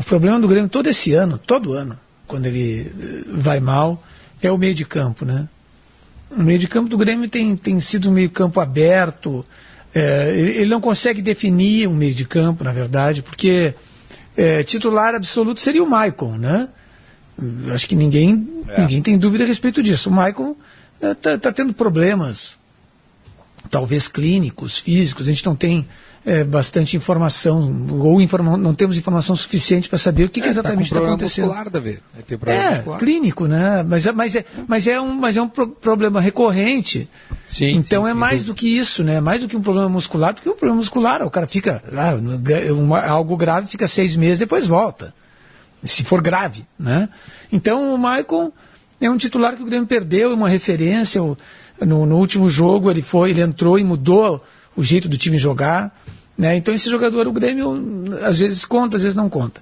Speaker 5: problema do Grêmio todo ano, quando ele vai mal, é o meio de campo, né? O meio de campo do Grêmio tem sido um meio de campo aberto, ele não consegue definir um meio de campo, na verdade, porque titular absoluto seria o Maicon, né? Acho que ninguém tem dúvida a respeito disso. O Maicon está tendo problemas, talvez clínicos, físicos, a gente não tem bastante informação, não temos informação suficiente para saber o que exatamente está acontecendo.
Speaker 6: Muscular, Davi. Tem problema muscular.
Speaker 5: Clínico, né? Mas é um problema recorrente.
Speaker 6: Sim,
Speaker 5: então
Speaker 6: sim,
Speaker 5: mais do que isso, né? Mais do que um problema muscular, porque um problema muscular, o cara fica algo grave, fica 6 meses, depois volta. Se for grave, né? Então o Maicon é um titular que o Grêmio perdeu, uma referência. No último jogo ele entrou e mudou o jeito do time jogar, né? Então esse jogador, o Grêmio, às vezes conta, às vezes não conta.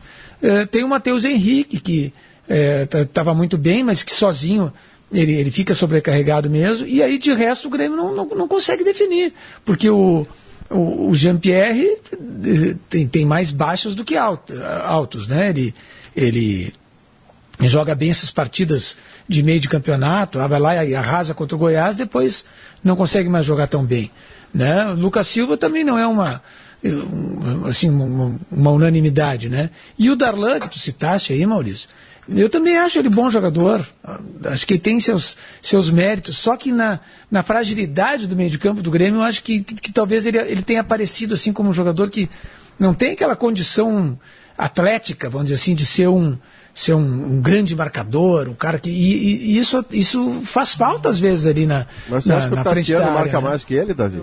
Speaker 5: Tem o Matheus Henrique, que estava muito bem, mas que sozinho ele fica sobrecarregado mesmo, e aí de resto o Grêmio não consegue definir, porque o Jean-Pierre tem mais baixos do que altos, né? Ele joga bem essas partidas de meio de campeonato, vai lá e arrasa contra o Goiás, depois não consegue mais jogar tão bem, né? O Lucas Silva também não é uma unanimidade, né? E o Darlan, que tu citaste aí, Maurício, eu também acho ele bom jogador, acho que ele tem seus méritos, só que na fragilidade do meio de campo do Grêmio, eu acho que talvez ele tenha aparecido assim como um jogador que não tem aquela condição atlética, vamos dizer assim, de ser um grande marcador, um cara que... E isso faz falta às vezes ali na frente da área.
Speaker 2: Mas você acha que o Tassiano marca mais que ele, Davi?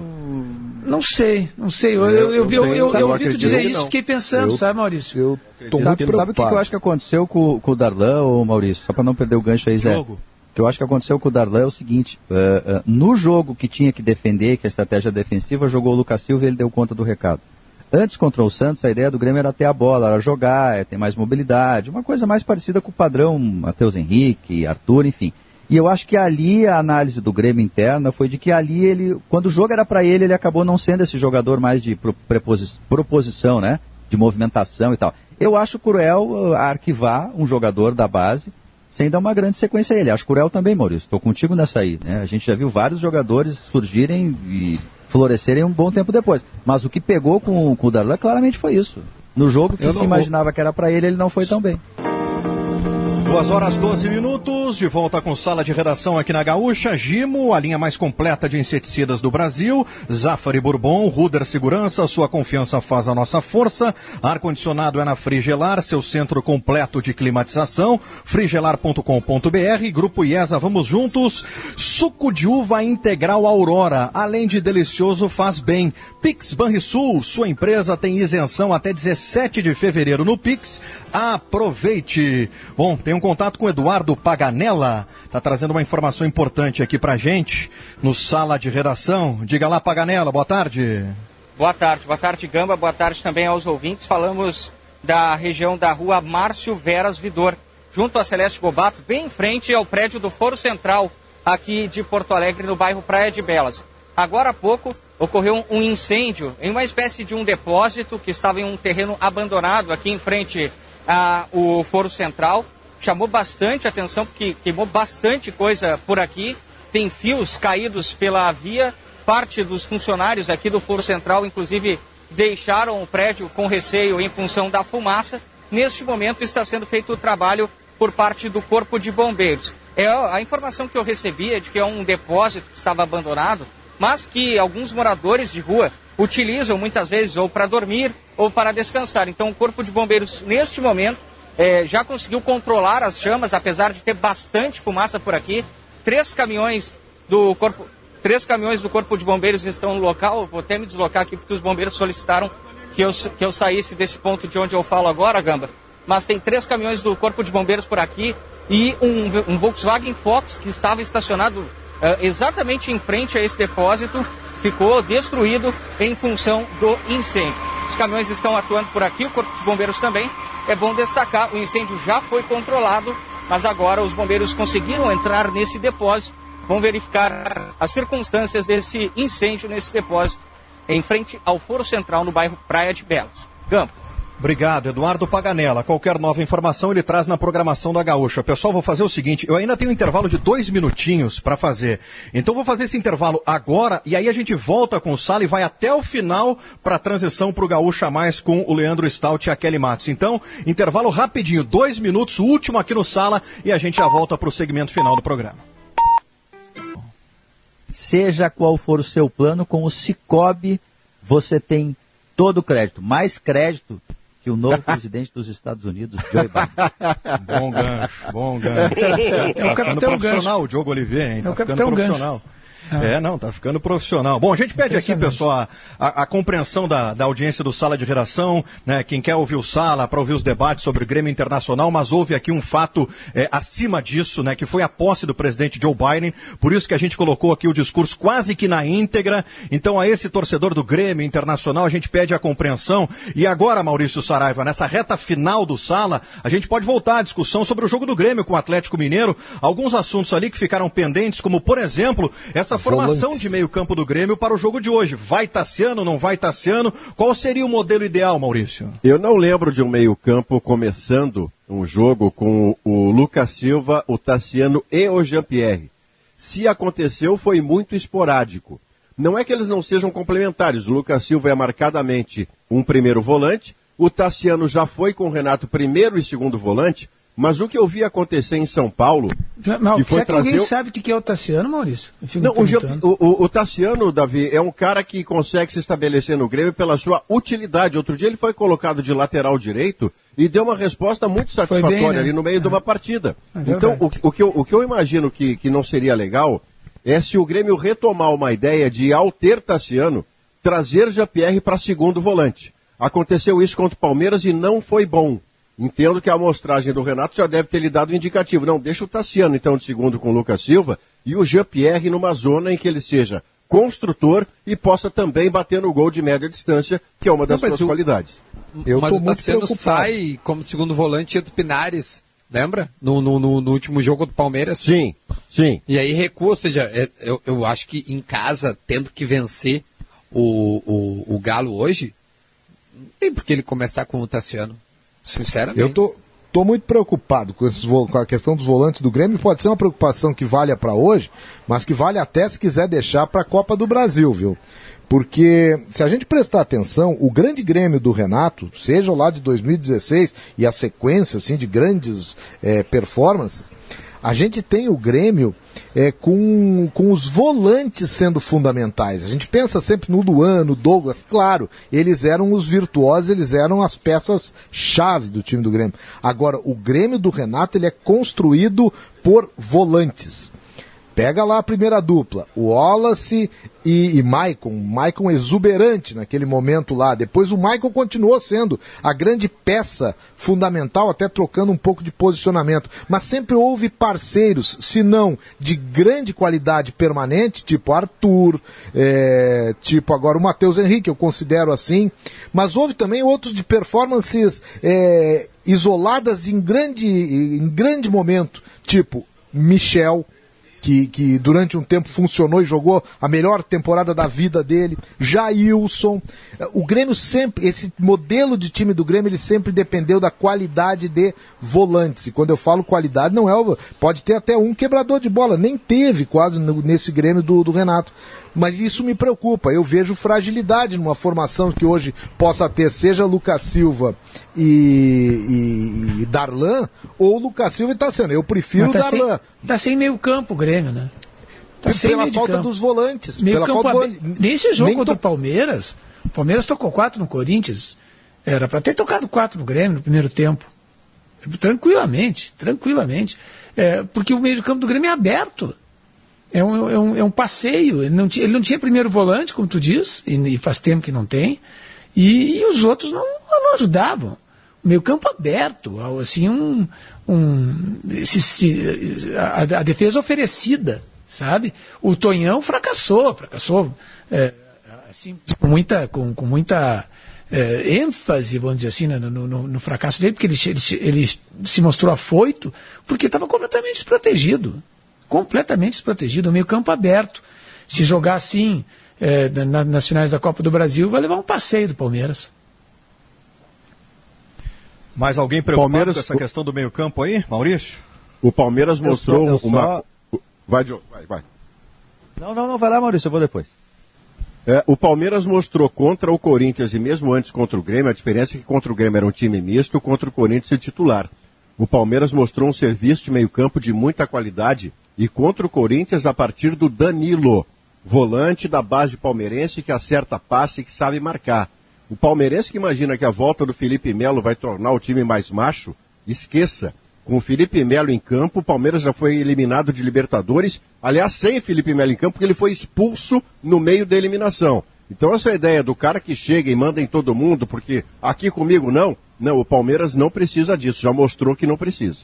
Speaker 5: Não sei. Eu ouvi tu dizer isso, fiquei pensando, sabe, Maurício?
Speaker 3: Eu tô muito preocupado.
Speaker 4: Sabe o que eu acho que aconteceu com o Darlan, ô Maurício? Só para não perder o gancho aí, Zé. O que eu acho que aconteceu com o Darlan é o seguinte, no jogo que tinha que defender, que a estratégia defensiva, jogou o Lucas Silva e ele deu conta do recado. Antes, contra o Santos, a ideia do Grêmio era ter a bola, era jogar, ter mais mobilidade, uma coisa mais parecida com o padrão Matheus Henrique, Arthur, enfim. E eu acho que ali a análise do Grêmio interna foi de que ali quando o jogo era para ele acabou não sendo esse jogador mais de proposição, né? De movimentação e tal. Eu acho cruel arquivar um jogador da base sem dar uma grande sequência a ele. Acho cruel também, Maurício. Estou contigo nessa aí, né? A gente já viu vários jogadores surgirem e florescerem um bom tempo depois. Mas o que pegou com o Darlan claramente foi isso. No jogo que se imaginava que era para ele não foi tão bem.
Speaker 1: 2h12, de volta com sala de redação aqui na Gaúcha. Gimo, a linha mais completa de inseticidas do Brasil. Zafari Bourbon, Ruder Segurança, sua confiança faz a nossa força. Ar-condicionado é na Frigelar, seu centro completo de climatização. frigelar.com.br, Grupo IESA, vamos juntos. Suco de uva integral Aurora, além de delicioso, faz bem. Pix Banrisul, sua empresa tem isenção até 17 de fevereiro no Pix. Aproveite. Bom, tem um contato com o Eduardo Paganella, está trazendo uma informação importante aqui pra gente, no Sala de Redação. Diga lá, Paganella, boa tarde.
Speaker 9: Boa tarde, Gamba, boa tarde também aos ouvintes. Falamos da região da rua Márcio Veras Vidor, junto a Celeste Gobato, bem em frente ao prédio do Foro Central, aqui de Porto Alegre, no bairro Praia de Belas. Agora há pouco ocorreu um incêndio em uma espécie de um depósito que estava em um terreno abandonado aqui em frente ao Foro Central. Chamou bastante atenção porque queimou bastante coisa por aqui. Tem fios caídos pela via. Parte dos funcionários aqui do Foro Central, inclusive, deixaram o prédio com receio em função da fumaça. Neste momento está sendo feito o trabalho por parte do Corpo de Bombeiros. A informação que eu recebi é de que é um depósito que estava abandonado, mas que alguns moradores de rua utilizam muitas vezes ou para dormir ou para descansar. Então o Corpo de Bombeiros, neste momento, já conseguiu controlar as chamas, apesar de ter bastante fumaça por aqui. 3 caminhões do Corpo de Bombeiros estão no local. Eu vou até me deslocar aqui porque os bombeiros solicitaram que eu saísse desse ponto de onde eu falo agora, Gamba. Mas tem 3 caminhões do Corpo de Bombeiros por aqui e um Volkswagen Fox que estava estacionado exatamente em frente a esse depósito, ficou destruído em função do incêndio. Os caminhões estão atuando por aqui, o Corpo de Bombeiros também. É bom destacar, o incêndio já foi controlado, mas agora os bombeiros conseguiram entrar nesse depósito. Vão verificar as circunstâncias desse incêndio nesse depósito, em frente ao Foro Central, no bairro Praia de Belas. Campo.
Speaker 1: Obrigado, Eduardo Paganella. Qualquer nova informação ele traz na programação da Gaúcha. Pessoal, vou fazer o seguinte, eu ainda tenho um intervalo de 2 minutinhos para fazer. Então vou fazer esse intervalo agora e aí a gente volta com o Sala e vai até o final para a transição para o Gaúcha Mais com o Leandro Stout e a Kelly Matos. Então, intervalo rapidinho, 2 minutos, o último aqui no Sala e a gente já volta para o segmento final do programa.
Speaker 4: Seja qual for o seu plano, com o Cicobi você tem todo o crédito, mais crédito que o novo presidente dos Estados Unidos, Joe Biden.
Speaker 1: Bom gancho.
Speaker 5: É o capitão
Speaker 1: profissional,
Speaker 5: gancho.
Speaker 1: o Diogo Oliveira, hein?
Speaker 5: É o capitão gancho.
Speaker 1: Tá ficando profissional. Bom, a gente pede aqui, pessoal, a compreensão da audiência do Sala de Redação, né? Quem quer ouvir o Sala para ouvir os debates sobre o Grêmio Internacional, mas houve aqui um fato acima disso, né? Que foi a posse do presidente Joe Biden, por isso que a gente colocou aqui o discurso quase que na íntegra. Então, a esse torcedor do Grêmio Internacional, a gente pede a compreensão. E agora, Maurício Saraiva, nessa reta final do Sala, a gente pode voltar à discussão sobre o jogo do Grêmio com o Atlético Mineiro, alguns assuntos ali que ficaram pendentes, como, por exemplo, essa formação de meio campo do Grêmio para o jogo de hoje. Vai Tassiano, não vai Tassiano? Qual seria o modelo ideal, Maurício?
Speaker 2: Eu não lembro de um meio campo começando um jogo com o Lucas Silva, o Tassiano e o Jean-Pierre. Se aconteceu, foi muito esporádico. Não é que eles não sejam complementares. O Lucas Silva é marcadamente um primeiro volante, o Tassiano já foi com o Renato primeiro e segundo volante, mas o que eu vi acontecer em São Paulo...
Speaker 5: Não, será que alguém sabe o que é o Tassiano, Maurício?
Speaker 2: Não, o Tassiano, Davi, é um cara que consegue se estabelecer no Grêmio pela sua utilidade. Outro dia ele foi colocado de lateral direito e deu uma resposta muito satisfatória bem, né? Ali no meio de uma partida. Então, o que eu imagino que não seria legal é se o Grêmio retomar uma ideia de, ao ter Tassiano, trazer Jean-Pierre para segundo volante. Aconteceu isso contra o Palmeiras e não foi bom. Entendo que a amostragem do Renato já deve ter lhe dado um indicativo. Não, deixa o Tassiano, então, de segundo com o Lucas Silva e o Jean-Pierre numa zona em que ele seja construtor e possa também bater no gol de média distância, que é uma das suas qualidades.
Speaker 6: Mas o Tassiano sai como segundo volante do Pinares, lembra? No último jogo do Palmeiras.
Speaker 2: Sim.
Speaker 6: E aí recua, ou seja, eu acho que em casa, tendo que vencer o Galo hoje, não tem por que ele começar com o Tassiano. Sinceramente.
Speaker 3: Eu tô muito preocupado com a questão dos volantes do Grêmio. Pode ser uma preocupação que valha para hoje, mas que vale até se quiser deixar para a Copa do Brasil, viu? Porque se a gente prestar atenção, o grande Grêmio do Renato, seja lá de 2016 e a sequência assim, de grandes performances, a gente tem o Grêmio com os volantes sendo fundamentais. A gente pensa sempre no Luan, no Douglas, claro, eles eram os virtuosos, eles eram as peças-chave do time do Grêmio. Agora, o Grêmio do Renato ele é construído por volantes. Pega lá a primeira dupla, o Wallace e Maicon exuberante naquele momento lá. Depois o Maicon continuou sendo a grande peça fundamental, até trocando um pouco de posicionamento. Mas sempre houve parceiros, se não de grande qualidade permanente, tipo Arthur, tipo agora o Matheus Henrique, eu considero assim. Mas houve também outros de performances isoladas em grande momento, tipo Michel, que durante um tempo funcionou e jogou a melhor temporada da vida dele, Jailson. O Grêmio sempre, esse modelo de time do Grêmio, ele sempre dependeu da qualidade de volantes. E quando eu falo qualidade, não pode ter até um quebrador de bola, nem teve quase nesse Grêmio do Renato. Mas isso me preocupa, eu vejo fragilidade numa formação que hoje possa ter, seja Lucas Silva e Darlan, ou Lucas Silva e Tassiano. Eu prefiro o Darlan.
Speaker 5: Tá sem meio campo o Grêmio, né? Tá sem
Speaker 3: pela falta dos volantes.
Speaker 5: Nesse jogo contra o Palmeiras tocou 4 no Corinthians, era para ter tocado 4 no Grêmio no primeiro tempo. Tranquilamente. Porque o meio campo do Grêmio é aberto. É um passeio, ele não tinha primeiro volante, como tu diz, e faz tempo que não tem, e os outros não ajudavam. O meio campo aberto, assim, a defesa oferecida, sabe? O Tonhão fracassou assim, com muita ênfase, vamos dizer assim, no fracasso dele, porque ele se mostrou afoito, porque estava completamente desprotegido, o meio campo aberto. Se jogar assim nas finais da Copa do Brasil, vai levar um passeio do Palmeiras.
Speaker 1: Mais alguém preocupado com essa questão do meio campo aí, Maurício?
Speaker 2: O Palmeiras mostrou uma... Vai, Diogo, vai.
Speaker 4: Não, vai lá, Maurício, eu vou depois.
Speaker 2: O Palmeiras mostrou contra o Corinthians e mesmo antes contra o Grêmio, a diferença é que contra o Grêmio era um time misto, contra o Corinthians é titular. O Palmeiras mostrou um serviço de meio campo de muita qualidade e contra o Corinthians a partir do Danilo, volante da base palmeirense que acerta passe e que sabe marcar. O palmeirense que imagina que a volta do Felipe Melo vai tornar o time mais macho, esqueça. Com o Felipe Melo em campo, o Palmeiras já foi eliminado de Libertadores, aliás, sem Felipe Melo em campo, porque ele foi expulso no meio da eliminação. Então essa ideia do cara que chega e manda em todo mundo, porque aqui comigo não, o Palmeiras não precisa disso, já mostrou que não precisa.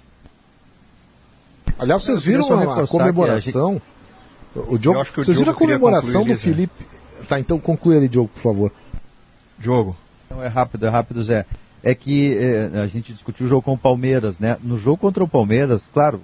Speaker 3: Aliás, vocês viram a comemoração? O Diogo, vocês viram a comemoração do Felipe? Tá, então conclui ali, Diogo, por favor.
Speaker 1: Diogo.
Speaker 4: Não, é rápido, Zé. É que a gente discutiu o jogo com o Palmeiras, né? No jogo contra o Palmeiras, claro,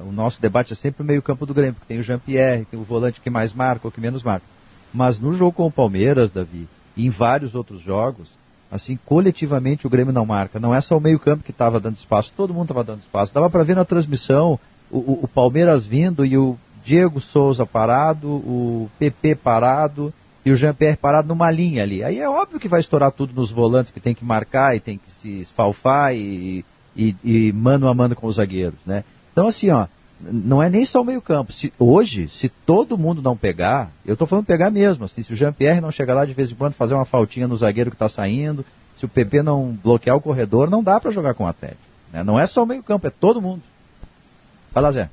Speaker 4: o nosso debate é sempre o meio-campo do Grêmio, porque tem o Jean-Pierre, tem o volante que mais marca ou que menos marca. Mas no jogo com o Palmeiras, Davi, e em vários outros jogos, assim, coletivamente o Grêmio não marca. Não é só o meio-campo que estava dando espaço, todo mundo estava dando espaço. Dava para ver na transmissão o Palmeiras vindo e o Diego Souza parado, o PP parado e o Jean-Pierre parado numa linha ali. Aí é óbvio que vai estourar tudo nos volantes, que tem que marcar e tem que se esfalfar e mano a mano com os zagueiros, né? Então assim, ó, não é nem só o meio-campo. Hoje, se todo mundo não pegar, eu estou falando pegar mesmo, assim, se o Jean-Pierre não chegar lá de vez em quando fazer uma faltinha no zagueiro que está saindo, se o PP não bloquear o corredor, não dá para jogar com o Atlético, né? Não é só o meio-campo, é todo mundo. Fala, Zé.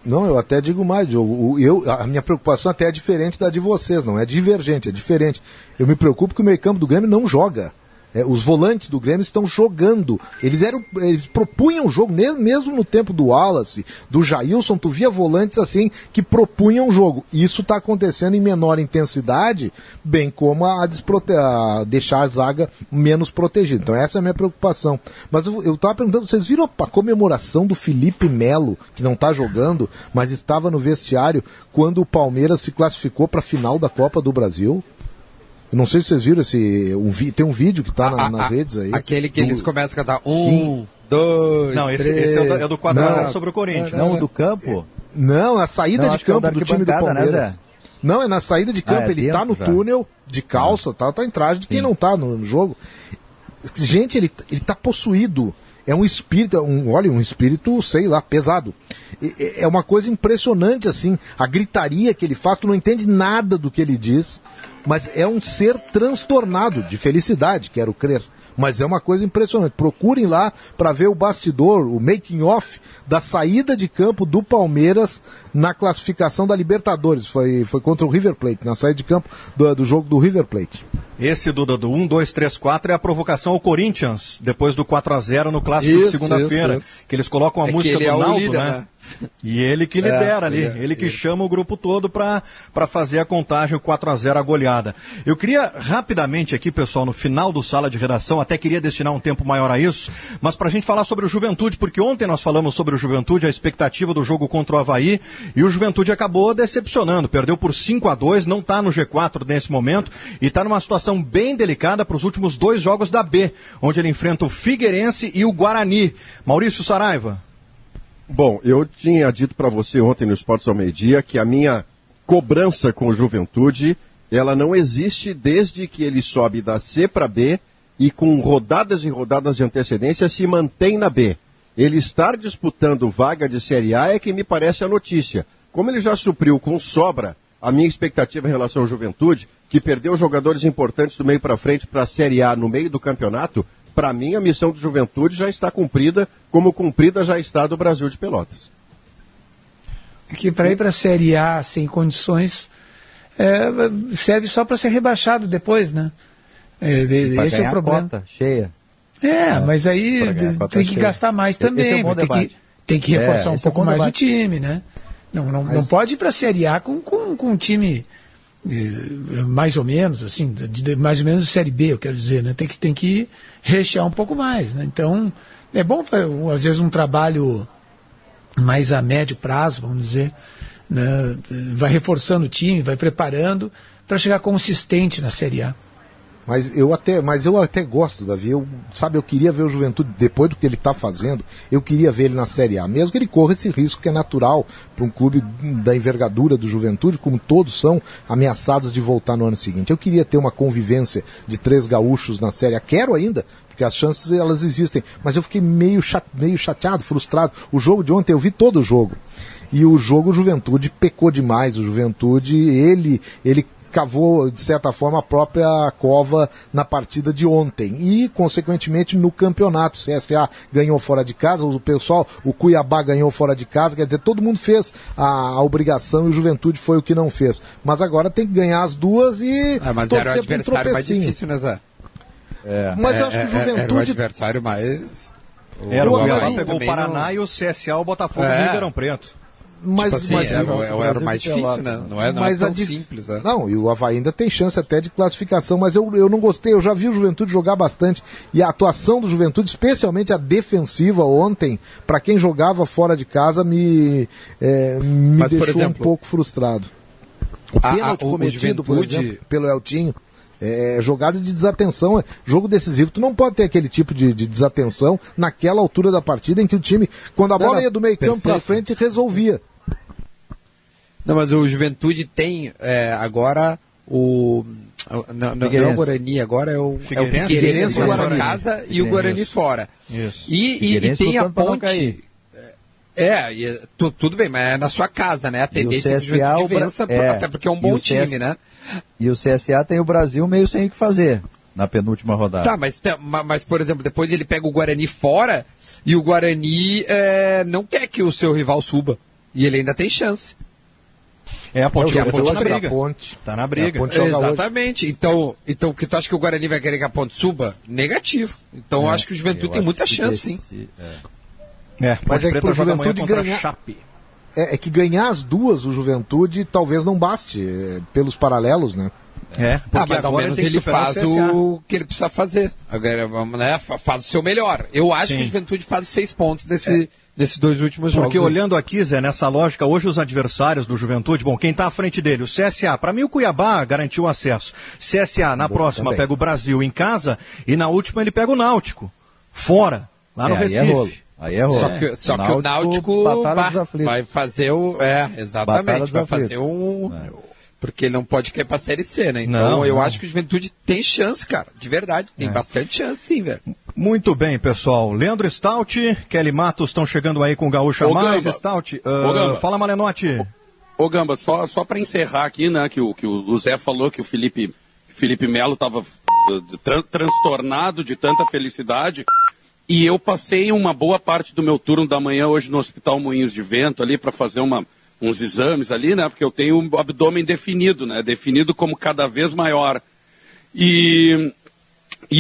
Speaker 3: Não, eu até digo mais, Diogo. A minha preocupação até é diferente da de vocês, não é divergente, é diferente. Eu me preocupo que o meio-campo do Grêmio não joga. Os volantes do Grêmio estão jogando. Eles propunham o jogo, mesmo no tempo do Wallace, do Jailson, tu via volantes assim que propunham o jogo. Isso está acontecendo em menor intensidade, bem como a deixar a zaga menos protegida. Então essa é a minha preocupação. Mas eu estava perguntando, vocês viram a comemoração do Felipe Melo, que não está jogando, mas estava no vestiário, quando o Palmeiras se classificou para a final da Copa do Brasil? Eu não sei se vocês viram tem um vídeo que está nas redes aí.
Speaker 6: Aquele que eles começam a cantar 1, 2,
Speaker 1: Não, esse é do 4x0 sobre o Corinthians.
Speaker 4: Não, do campo?
Speaker 3: Não, a saída de campo do time do Palmeiras. Né, não, é na saída de campo. Ele está no túnel, de calça, tá em traje de quem não está no jogo. Gente, ele está possuído. É um espírito, um espírito, sei lá, pesado. É uma coisa impressionante, assim, a gritaria que ele faz, tu não entende nada do que ele diz, mas é um ser transtornado de felicidade, quero crer. Mas é uma coisa impressionante. Procurem lá para ver o bastidor, o making of da saída de campo do Palmeiras na classificação da Libertadores. Foi contra o River Plate, na saída de campo do jogo do River Plate.
Speaker 1: Esse do 1, 2, 3, 4 é a provocação ao Corinthians, depois do 4x0 no clássico de segunda-feira. Que eles colocam a música do Naldo, líder, né? E ele que lidera ali, ele que chama o grupo todo para fazer a contagem, o 4x0, a goleada. Eu queria rapidamente aqui, pessoal, no final do Sala de Redação, até queria destinar um tempo maior a isso, mas para a gente falar sobre o Juventude, porque ontem nós falamos sobre o Juventude, a expectativa do jogo contra o Avaí, e o Juventude acabou decepcionando, perdeu por 5-2, não está no G4 nesse momento, e está numa situação bem delicada para os últimos 2 jogos da B, onde ele enfrenta o Figueirense e o Guarani. Maurício Saraiva.
Speaker 2: Bom, eu tinha dito para você ontem no Esportes ao Meio-Dia que a minha cobrança com o Juventude, ela não existe desde que ele sobe da C para B e com rodadas e rodadas de antecedência se mantém na B. Ele estar disputando vaga de Série A é que me parece a notícia. Como ele já supriu com sobra a minha expectativa em relação ao Juventude, que perdeu jogadores importantes do meio para frente para a Série A no meio do campeonato, para mim a missão do Juventude já está cumprida, como cumprida já está do Brasil de Pelotas.
Speaker 5: Que para ir para a Série A sem condições serve só para ser rebaixado depois, né? Esse é o problema.
Speaker 4: Cota cheia.
Speaker 5: Mas aí tem que gastar mais também. Tem que reforçar um pouco mais o time, né? Não pode ir para a Série A com um time mais ou menos, assim, mais ou menos Série B, eu quero dizer, né? Tem que rechear um pouco mais, né? Então, é bom, às vezes, um trabalho mais a médio prazo, vamos dizer, né? Vai reforçando o time, vai preparando para chegar consistente na Série A.
Speaker 3: Mas eu até gosto, Davi. Eu queria ver o Juventude, depois do que ele está fazendo, eu queria ver ele na Série A, mesmo que ele corra esse risco que é natural para um clube da envergadura do Juventude, como todos são ameaçados de voltar no ano seguinte. Eu queria ter uma convivência de 3 gaúchos na Série A, quero ainda, porque as chances elas existem, mas eu fiquei meio chateado, frustrado. O jogo de ontem, eu vi todo o jogo, e o Juventude pecou demais. O Juventude, ele cavou, de certa forma, a própria cova na partida de ontem. E, consequentemente, no campeonato. O CSA ganhou fora de casa, o Cuiabá ganhou fora de casa, quer dizer, todo mundo fez a obrigação e o Juventude foi o que não fez. Mas agora tem que ganhar as duas e
Speaker 6: mas era o adversário mais difícil, né, Zé?
Speaker 3: Mas eu acho que o Juventude...
Speaker 6: Era o adversário mais...
Speaker 1: Era o Cuiabá pegou o Paraná e o CSA, o Botafogo e o Ribeirão Preto.
Speaker 6: Era o mais difícil, né? Não é tão simples. Né?
Speaker 3: Não, e o Avaí ainda tem chance até de classificação, mas eu não gostei, eu já vi o Juventude jogar bastante, e a atuação do Juventude, especialmente a defensiva ontem, para quem jogava fora de casa, me deixou por exemplo, um pouco frustrado. O pênalti cometido, por exemplo, pelo Eltinho, jogada de desatenção, jogo decisivo. Tu não pode ter aquele tipo de desatenção naquela altura da partida em que o time, quando a bola ia do meio campo para frente, resolvia.
Speaker 6: Não, mas o Juventude tem agora não é o Guarani, agora é o Figueirense na sua casa e o Guarani fora.
Speaker 1: Isso.
Speaker 6: E tem a Ponte. Tudo bem, mas é na sua casa, né? A tendência é que o Juventude vença, até porque é um bom time, né?
Speaker 4: E o CSA tem o Brasil meio sem o que fazer na penúltima rodada.
Speaker 6: Tá, mas por exemplo, depois ele pega o Guarani fora e o Guarani não quer que o seu rival suba. E ele ainda tem chance.
Speaker 1: A Ponte
Speaker 3: tá na briga.
Speaker 1: Tá na briga.
Speaker 6: Exatamente. Então, o que tu acha que o Guarani vai querer que a Ponte suba? Negativo. Então eu acho que o Juventude tem muita chance, sim.
Speaker 3: Mas é que pro Juventude ganhar... É que ganhar as duas, o Juventude, talvez não baste, pelos paralelos, né?
Speaker 6: Mas ao menos ele faz o que ele precisa fazer. Agora, né, faz o seu melhor. Eu acho que o Juventude faz os 6 pontos nesses 2 últimos jogos.
Speaker 1: Porque olhando aqui, Zé, nessa lógica, hoje os adversários do Juventude, quem está à frente dele? O CSA. Para mim, o Cuiabá garantiu o acesso. CSA, na próxima, também pega o Brasil em casa e na última ele pega o Náutico. Fora, lá no Recife.
Speaker 4: Aí é
Speaker 6: só que o Náutico vai fazer exatamente, vai fazer porque ele não pode cair pra Série C, né? Então eu acho que o Juventude tem chance, cara, de verdade, tem bastante chance sim, velho.
Speaker 1: Muito bem, pessoal. Leandro Stout, Kelly Matos estão chegando aí com o Gaúcha Mais. Stout, fala, Malenotti.
Speaker 7: Ô Gamba, só para encerrar aqui, né, que o Zé falou que o Felipe Melo estava transtornado de tanta felicidade. E eu passei uma boa parte do meu turno da manhã hoje no Hospital Moinhos de Vento ali para fazer uns exames ali, né? Porque eu tenho o abdômen definido, né? Definido como cada vez maior. E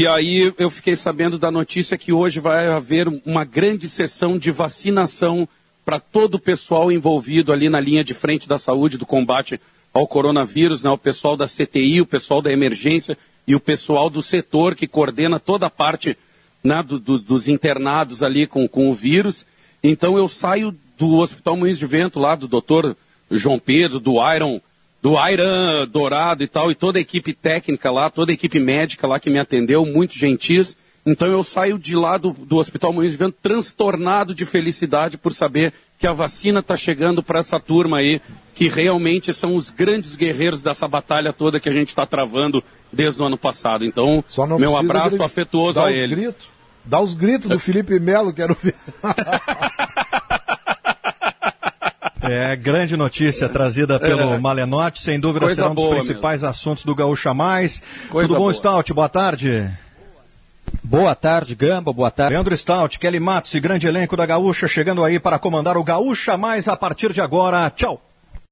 Speaker 7: aí eu fiquei sabendo da notícia que hoje vai haver uma grande sessão de vacinação para todo o pessoal envolvido ali na linha de frente da saúde, do combate ao coronavírus, né? O pessoal da CTI, o pessoal da emergência e o pessoal do setor que coordena toda a parte, né, dos internados ali com o vírus. Então eu saio do Hospital Moinhos de Vento, lá do Dr. João Pedro, do Iron Dourado e tal, e toda a equipe técnica lá, toda a equipe médica lá que me atendeu, muito gentis. Então eu saio de lá do Hospital Moinhos de Vento transtornado de felicidade por saber que a vacina está chegando para essa turma aí, que realmente são os grandes guerreiros dessa batalha toda que a gente está travando desde o ano passado. Então, meu abraço afetuoso a eles.
Speaker 3: Dá os gritos do Felipe Melo, quero ver.
Speaker 1: Grande notícia trazida pelo Malenotti, sem dúvida será um dos principais assuntos do Gaúcha Mais. Tudo bom, Stout? Boa tarde.
Speaker 10: Boa tarde, Gamba, boa tarde.
Speaker 1: Leandro Stout, Kelly Matos e grande elenco da Gaúcha chegando aí para comandar o Gaúcha Mais a partir de agora. Tchau.